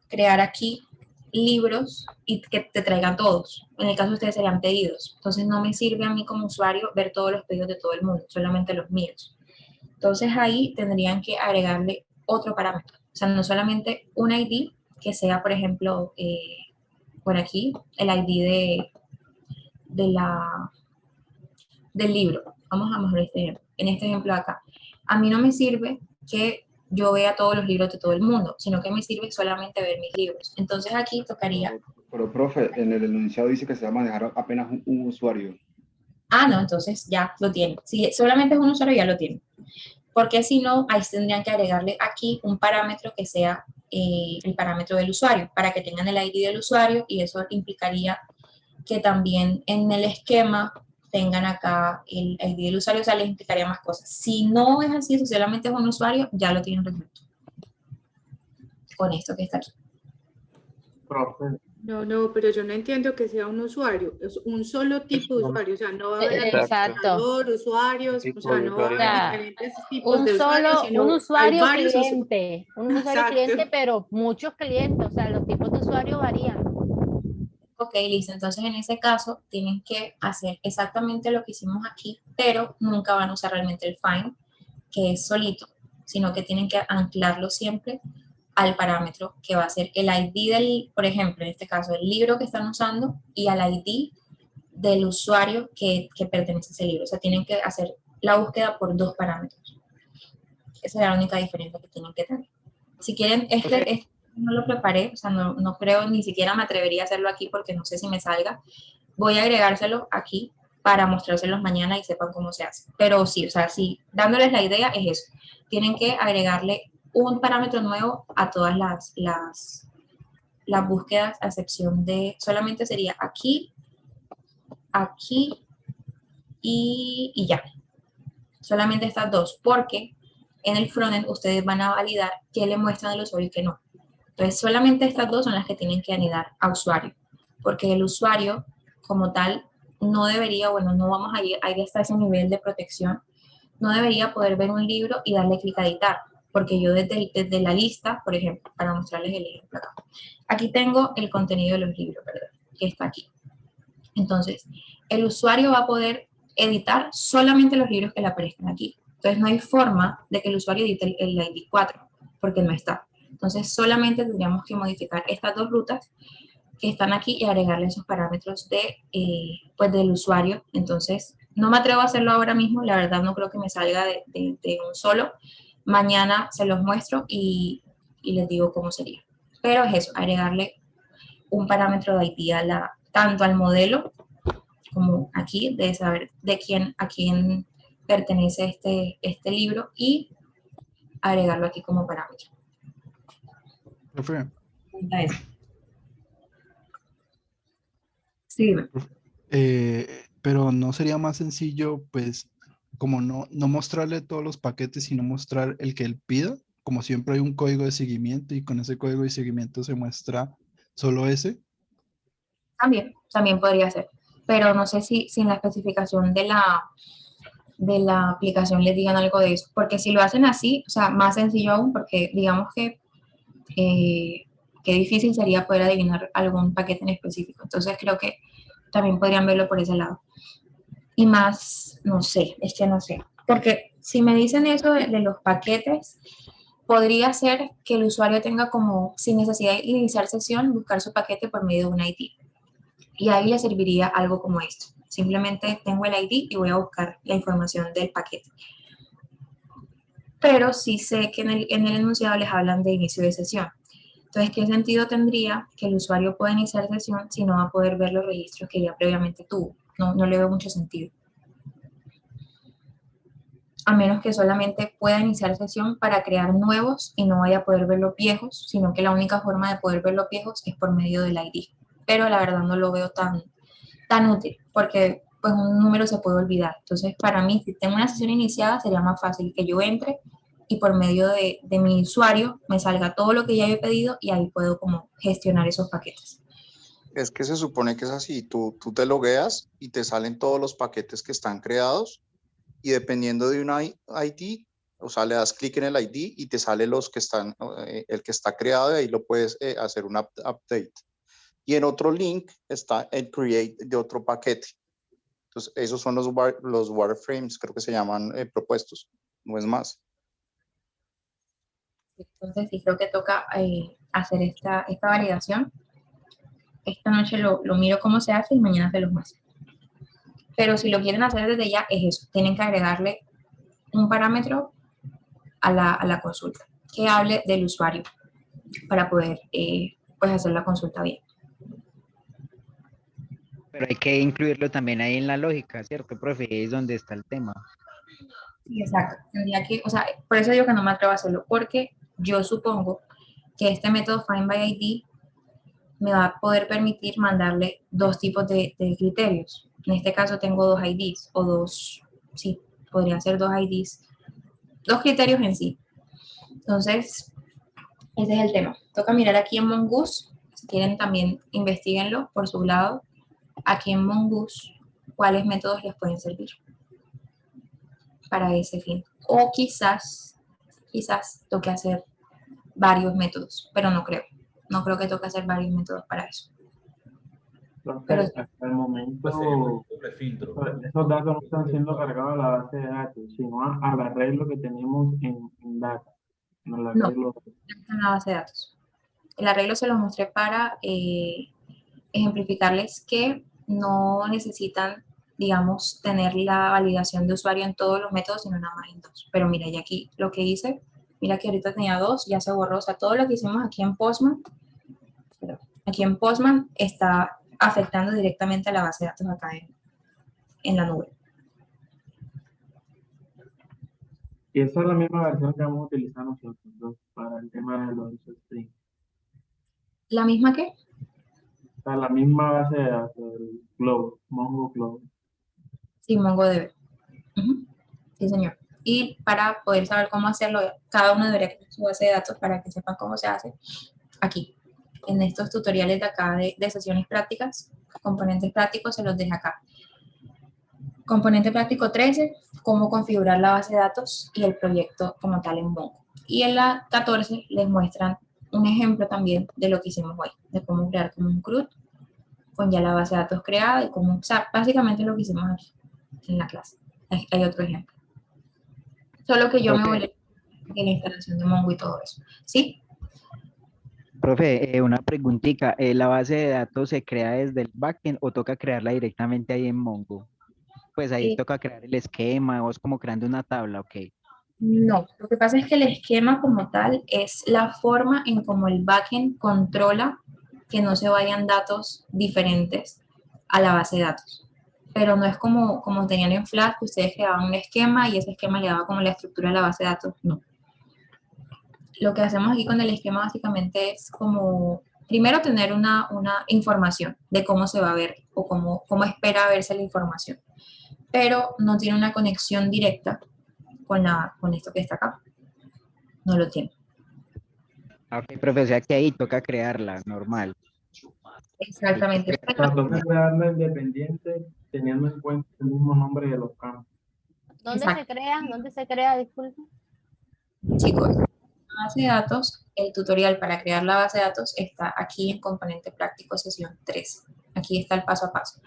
crear aquí libros y que te traigan todos. En el caso de ustedes serían pedidos. Entonces no me sirve a mí como usuario ver todos los pedidos de todo el mundo, solamente los míos. Entonces ahí tendrían que agregarle otro parámetro. O sea, no solamente un ID que sea, por ejemplo, por aquí, el ID del libro. Vamos a mejorar este ejemplo. En este ejemplo de acá. A mí no me sirve que yo vea todos los libros de todo el mundo, sino que me sirve solamente ver mis libros. Entonces aquí tocaría... Pero, profe, en el enunciado dice que se va a manejar apenas un usuario. Ah, no, entonces ya lo tiene. Si solamente es un usuario, ya lo tiene. Porque si no, ahí tendrían que agregarle aquí un parámetro que sea el parámetro del usuario, para que tengan el ID del usuario, y eso implicaría que también en el esquema tengan acá el ID del usuario, o sea, les implicaría más cosas. Si no es así, si solamente es un usuario, ya lo tienen resuelto. Con esto que está aquí. No, pero yo no entiendo que sea un usuario, es un solo tipo de usuario, o sea, no va a haber Exacto. usuarios, o sea, no va a haber diferentes tipos Un de usuarios, solo, sino un hay usuario varios cliente, un usuario Exacto. cliente, pero muchos clientes, o sea, los tipos de usuario varían. Ok, listo. Entonces, en ese caso, tienen que hacer exactamente lo que hicimos aquí, pero nunca van a usar realmente el find, que es solito, sino que tienen que anclarlo siempre al parámetro que va a ser el ID del, por ejemplo, en este caso, el libro que están usando y al ID del usuario que pertenece a ese libro. O sea, tienen que hacer la búsqueda por dos parámetros. Esa es la única diferencia que tienen que tener. Si quieren, este no lo preparé, o sea, no creo, ni siquiera me atrevería a hacerlo aquí porque no sé si me salga. Voy a agregárselo aquí para mostrárselos mañana y sepan cómo se hace. Pero sí, o sea, sí, dándoles la idea es eso. Tienen que agregarle un parámetro nuevo a todas las búsquedas, a excepción de, solamente sería aquí, aquí y ya. Solamente estas dos, porque en el frontend ustedes van a validar qué le muestran al usuario y qué no. Entonces, solamente estas dos son las que tienen que anidar a usuario, porque el usuario, como tal, no debería, bueno, no vamos a ir hasta ese nivel de protección, no debería poder ver un libro y darle clic a editar, porque yo desde la lista, por ejemplo, para mostrarles el ejemplo acá, aquí tengo el contenido de los libros, ¿verdad? Que está aquí. Entonces, el usuario va a poder editar solamente los libros que le aparezcan aquí. Entonces, no hay forma de que el usuario edite el ID 4, porque no está. Entonces, solamente tendríamos que modificar estas dos rutas que están aquí y agregarle esos parámetros pues del usuario. Entonces, no me atrevo a hacerlo ahora mismo, la verdad no creo que me salga de un solo. Mañana se los muestro y les digo cómo sería. Pero es eso, agregarle un parámetro de ID tanto al modelo como aquí, de saber a quién pertenece este libro y agregarlo aquí como parámetro. Profe. Sí. Pero no sería más sencillo, pues, como no mostrarle todos los paquetes, sino mostrar el que él pida. Como siempre hay un código de seguimiento y con ese código de seguimiento se muestra solo ese. También podría ser. Pero no sé si en la especificación de la aplicación les digan algo de eso. Porque si lo hacen así, o sea, más sencillo aún, porque digamos que qué difícil sería poder adivinar algún paquete en específico. Entonces creo que también podrían verlo por ese lado. Y más, no sé, es que no sé. Porque si me dicen eso de los paquetes, podría ser que el usuario tenga como, sin necesidad de iniciar sesión, buscar su paquete por medio de un ID. Y ahí le serviría algo como esto. Simplemente tengo el ID y voy a buscar la información del paquete. Pero sí sé que en el enunciado les hablan de inicio de sesión. Entonces, ¿qué sentido tendría que el usuario pueda iniciar sesión si no va a poder ver los registros que ya previamente tuvo? No le veo mucho sentido. A menos que solamente pueda iniciar sesión para crear nuevos y no vaya a poder ver los viejos, sino que la única forma de poder ver los viejos es por medio del ID. Pero la verdad no lo veo tan útil, porque pues un número se puede olvidar. Entonces, para mí, si tengo una sesión iniciada, sería más fácil que yo entre y por medio de mi usuario me salga todo lo que ya he pedido y ahí puedo como gestionar esos paquetes. Es que se supone que es así, tú te logueas y te salen todos los paquetes que están creados y dependiendo de una ID, o sea, le das clic en el ID y te sale los que están, el que está creado y ahí lo puedes hacer un update. Y en otro link está el create de otro paquete. Entonces, esos son los wireframes, creo que se llaman propuestos, no es más. Entonces sí creo que toca hacer esta validación. Esta noche lo miro cómo se hace y mañana se los muestro. Pero si lo quieren hacer desde ya, es eso. Tienen que agregarle un parámetro a la consulta que hable del usuario para poder pues hacer la consulta bien. Pero hay que incluirlo también ahí en la lógica, ¿cierto, profe? Es donde está el tema. Sí, exacto. Tendría que, o sea, por eso digo que no me atrevo a hacerlo, porque yo supongo que este método Find by ID me va a poder permitir mandarle dos tipos de criterios. En este caso tengo dos IDs, o dos, sí, podrían ser dos IDs, dos criterios en sí. Entonces, ese es el tema. Toca mirar aquí en Mongoose, si quieren también investiguenlo por su lado, aquí en Mongoose, cuáles métodos les pueden servir para ese fin. O quizás toque hacer varios métodos, pero no creo. No creo que toque hacer varios métodos para eso. Pero hasta el momento, esos datos no están siendo cargados a la base de datos, sino al arreglo que tenemos en data. No, en la base de datos. El arreglo se los mostré para ejemplificarles que no necesitan, digamos, tener la validación de usuario en todos los métodos, sino nada más en dos. Pero mira, ya aquí lo que hice, mira que ahorita tenía dos, ya se borró. O sea, todo lo que hicimos aquí en Postman, está afectando directamente a la base de datos acá en la nube. Y esa es la misma versión que vamos a utilizar nosotros para el tema de los strings. ¿La misma qué? O sea, la misma base de datos, el Cloud, Mongo Cloud. Sí, MongoDB. Sí, señor. Y para poder saber cómo hacerlo, cada uno debería tener su base de datos para que sepan cómo se hace. Aquí, en estos tutoriales de acá de sesiones prácticas, componentes prácticos se los dejo acá. Componente práctico 13, cómo configurar la base de datos y el proyecto como tal en Mongo. Y en la 14 les muestran un ejemplo también de lo que hicimos hoy, de cómo crear como un CRUD con ya la base de datos creada y cómo usar básicamente lo que hicimos aquí en la clase. Hay otro ejemplo. Solo que yo me volé en la instalación de Mongo y todo eso. ¿Sí? Profe, una preguntita. ¿La base de datos se crea desde el backend o toca crearla directamente ahí en Mongo? Pues ahí toca crear el esquema, o es como creando una tabla, ok. No, lo que pasa es que el esquema como tal es la forma en cómo el backend controla que no se vayan datos diferentes a la base de datos. Pero no es como tenían en Flask, que ustedes creaban un esquema y ese esquema le daba como la estructura de la base de datos. No. Lo que hacemos aquí con el esquema básicamente es como, primero tener una información de cómo se va a ver o cómo espera verse la información. Pero no tiene una conexión directa con esto que está acá. No lo tiene. Ok, profe, o sea que ahí toca crearla, normal. Exactamente. Toca crearla independiente teniendo en cuenta el mismo nombre de los campos. ¿Dónde se crea? ¿Dónde se crea? Disculpe. Chicos, la base de datos, el tutorial para crear la base de datos está aquí en componente práctico sesión 3. Aquí está el paso a paso.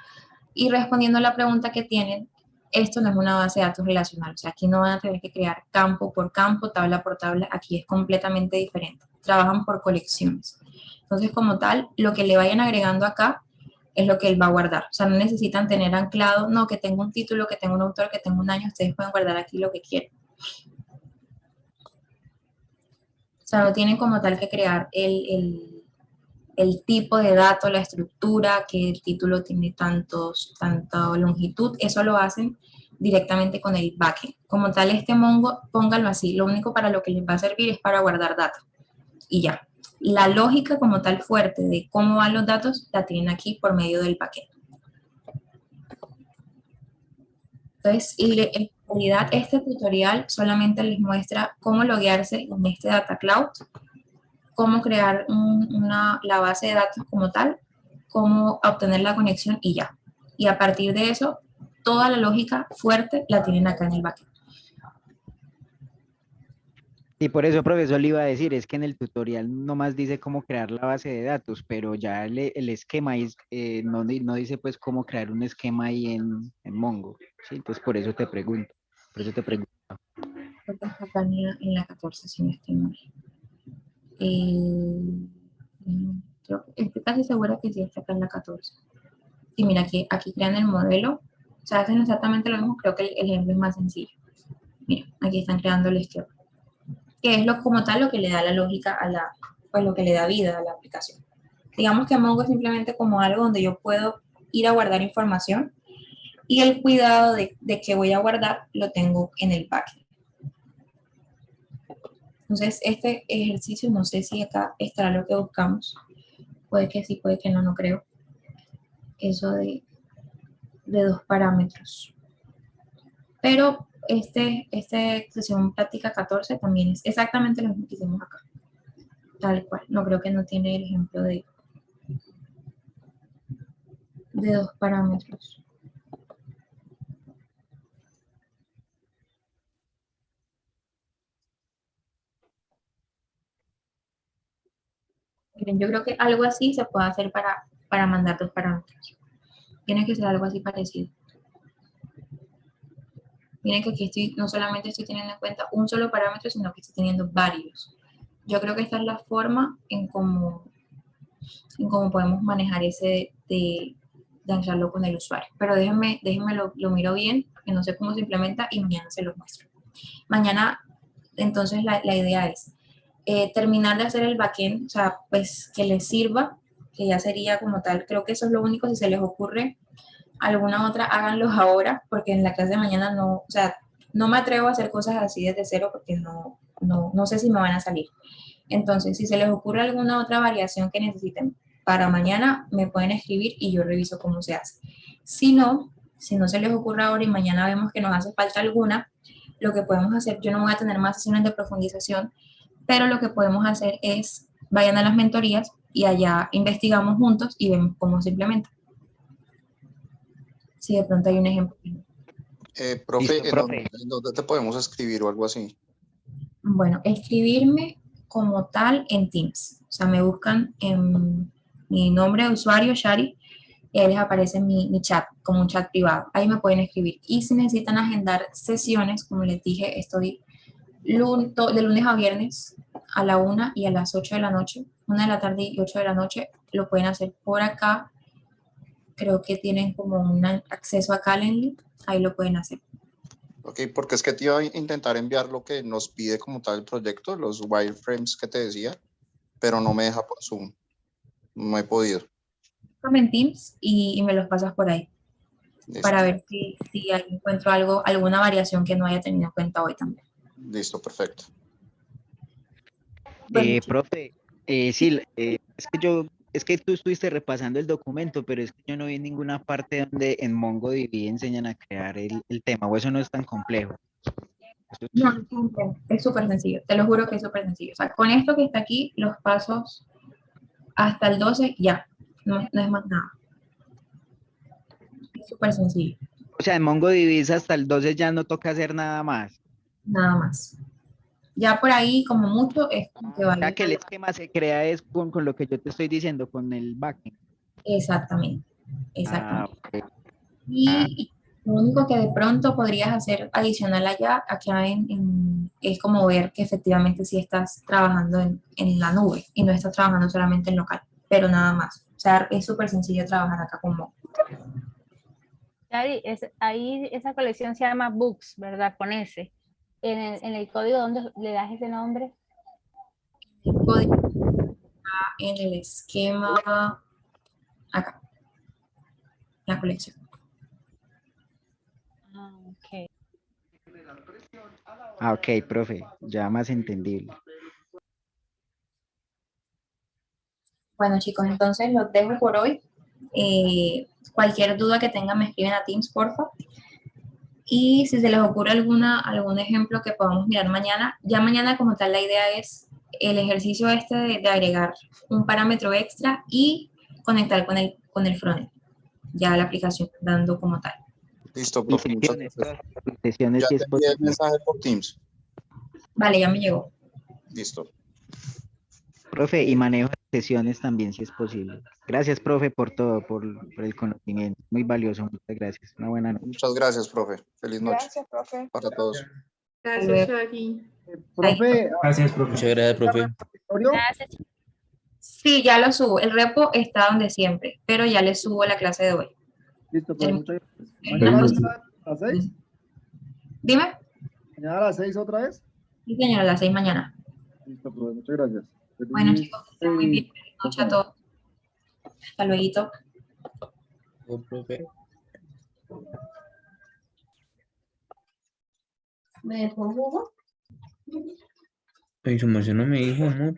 Y respondiendo a la pregunta que tienen, esto no es una base de datos relacional. O sea, aquí no van a tener que crear campo por campo, tabla por tabla. Aquí es completamente diferente. Trabajan por colecciones. Entonces, como tal, lo que le vayan agregando acá es lo que él va a guardar. O sea, no necesitan tener anclado, no, que tengo un título, que tengo un autor, que tengo un año. Ustedes pueden guardar aquí lo que quieran. O sea, no tienen como tal que crear el tipo de dato, la estructura, que el título tiene tanta longitud. Eso lo hacen directamente con el backend. Como tal, este Mongo, pónganlo así. Lo único para lo que les va a servir es para guardar data. Y ya. La lógica como tal fuerte de cómo van los datos la tienen aquí por medio del backend. Entonces, el En realidad, este tutorial solamente les muestra cómo loguearse en este Data Cloud, cómo crear la base de datos como tal, cómo obtener la conexión y ya. Y a partir de eso, toda la lógica fuerte la tienen acá en el backend. Y por eso, profesor, le iba a decir, es que en el tutorial nomás dice cómo crear la base de datos, pero ya el esquema no dice pues cómo crear un esquema ahí en Mongo. ¿Sí? Entonces por eso te pregunto. Por eso te pregunto. Porque está acá en la 14, si no estoy mal. Estoy casi segura que sí está acá en la 14. Y mira, aquí crean el modelo. O sea, hacen exactamente lo mismo, creo que el ejemplo es más sencillo. Mira, aquí están creando el esquema. Que es como tal lo que le da la lógica pues lo que le da vida a la aplicación. Digamos que Mongo es simplemente como algo donde yo puedo ir a guardar información y el cuidado de que voy a guardar lo tengo en el backend. Entonces, este ejercicio, no sé si acá estará lo que buscamos. Puede que sí, puede que no, no creo. Eso de 2 parámetros. Pero esta sesión práctica 14 también es exactamente lo mismo que hicimos acá. Tal cual. No creo que no tiene el ejemplo de 2 parámetros. Miren, yo creo que algo así se puede hacer para mandar 2 parámetros. Tiene que ser algo así parecido. Miren que aquí no solamente estoy teniendo en cuenta un solo parámetro, sino que estoy teniendo varios. Yo creo que esta es la forma en cómo podemos manejar ese de anclarlo con el usuario. Pero déjenme lo miro bien, que no sé cómo se implementa y mañana se los muestro. Mañana, entonces, la idea es terminar de hacer el backend, o sea, pues que les sirva, que ya sería como tal. Creo que eso es lo único. Si se les ocurre alguna otra, háganlos ahora, porque en la clase de mañana no, o sea, no me atrevo a hacer cosas así desde cero porque no sé si me van a salir. Entonces, si se les ocurre alguna otra variación que necesiten para mañana, me pueden escribir y yo reviso cómo se hace. Si no se les ocurre ahora y mañana vemos que nos hace falta alguna, lo que podemos hacer, yo no voy a tener más sesiones de profundización, pero lo que podemos hacer es, vayan a las mentorías y allá investigamos juntos y vemos cómo se implementa. Si de pronto hay un ejemplo. Profe, Listo, profe. ¿en dónde te podemos escribir o algo así? Bueno, escribirme como tal en Teams. O sea, me buscan en mi nombre de usuario, Shari, y ahí les aparece mi chat, como un chat privado. Ahí me pueden escribir. Y si necesitan agendar sesiones, como les dije, estoy de lunes a viernes a la 1 y a las 8 de la noche, 1 de la tarde y 8 de la noche, lo pueden hacer por acá. Creo que tienen como un acceso a Calendly, ahí lo pueden hacer. Ok, porque es que te iba a intentar enviar lo que nos pide como tal el proyecto, los wireframes que te decía, pero no me deja por Zoom. No he podido. En Teams y me los pasas por ahí. Listo. Para ver si ahí encuentro alguna variación que no haya tenido en cuenta hoy también. Listo, perfecto. Bueno, Profe, sí, es que tú estuviste repasando el documento, pero es que yo no vi en ninguna parte donde en MongoDB enseñan a crear el tema, o eso no es tan complejo. no, es súper sencillo, te lo juro que es súper sencillo. O sea, con esto que está aquí, los pasos hasta el 12 ya, no es más nada. Es súper sencillo. O sea, en MongoDB hasta el 12 ya no toca hacer nada más. Nada más. Ya por ahí, como mucho, es como que vaya. O sea, que el esquema se crea es con lo que yo te estoy diciendo, con el backend. Exactamente. Okay. Y lo único que de pronto podrías hacer adicional acá es como ver que efectivamente sí estás trabajando en la nube y no estás trabajando solamente en local, pero nada más. O sea, es súper sencillo trabajar acá con Mongo. Ahí esa colección se llama Books, ¿verdad? Con S. En el código, ¿dónde le das ese nombre? El código está en el esquema acá, la colección. Ok, profe, ya más entendible. Bueno, chicos, entonces los dejo por hoy. Cualquier duda que tengan me escriben a Teams, porfa. Y si se les ocurre algún ejemplo que podamos mirar mañana, ya mañana como tal la idea es el ejercicio este de agregar un parámetro extra y conectar con el frontend, ya la aplicación dando como tal. Listo, profe, muchas gracias. Sesiones Ya si te es envié el posible. mensaje por Teams. Vale, ya me llegó. Listo. Profe, y manejo de sesiones también si es posible. Gracias, profe, por todo, por el conocimiento. Muy valioso, muchas gracias. Una buena noche. Muchas gracias, profe. Feliz noche Gracias, profe. para todos. Gracias, Shaggy. Profe, Gracias, profe. Muchas gracias, profe. Gracias. Sí, ya lo subo. El repo está donde siempre, pero ya le subo la clase de hoy. listo, pues muchas gracias. Feliz Mañana noche. a las 6. Dime. Mañana a las 6 otra vez. Sí, señora, a las 6 mañana. Listo, profe, muchas gracias. Bueno, chicos, que estén muy bien. Feliz noche a todos. Hasta luego. Profe. ¿Me dejó jugo? Ay, su merced no me dijo, amor.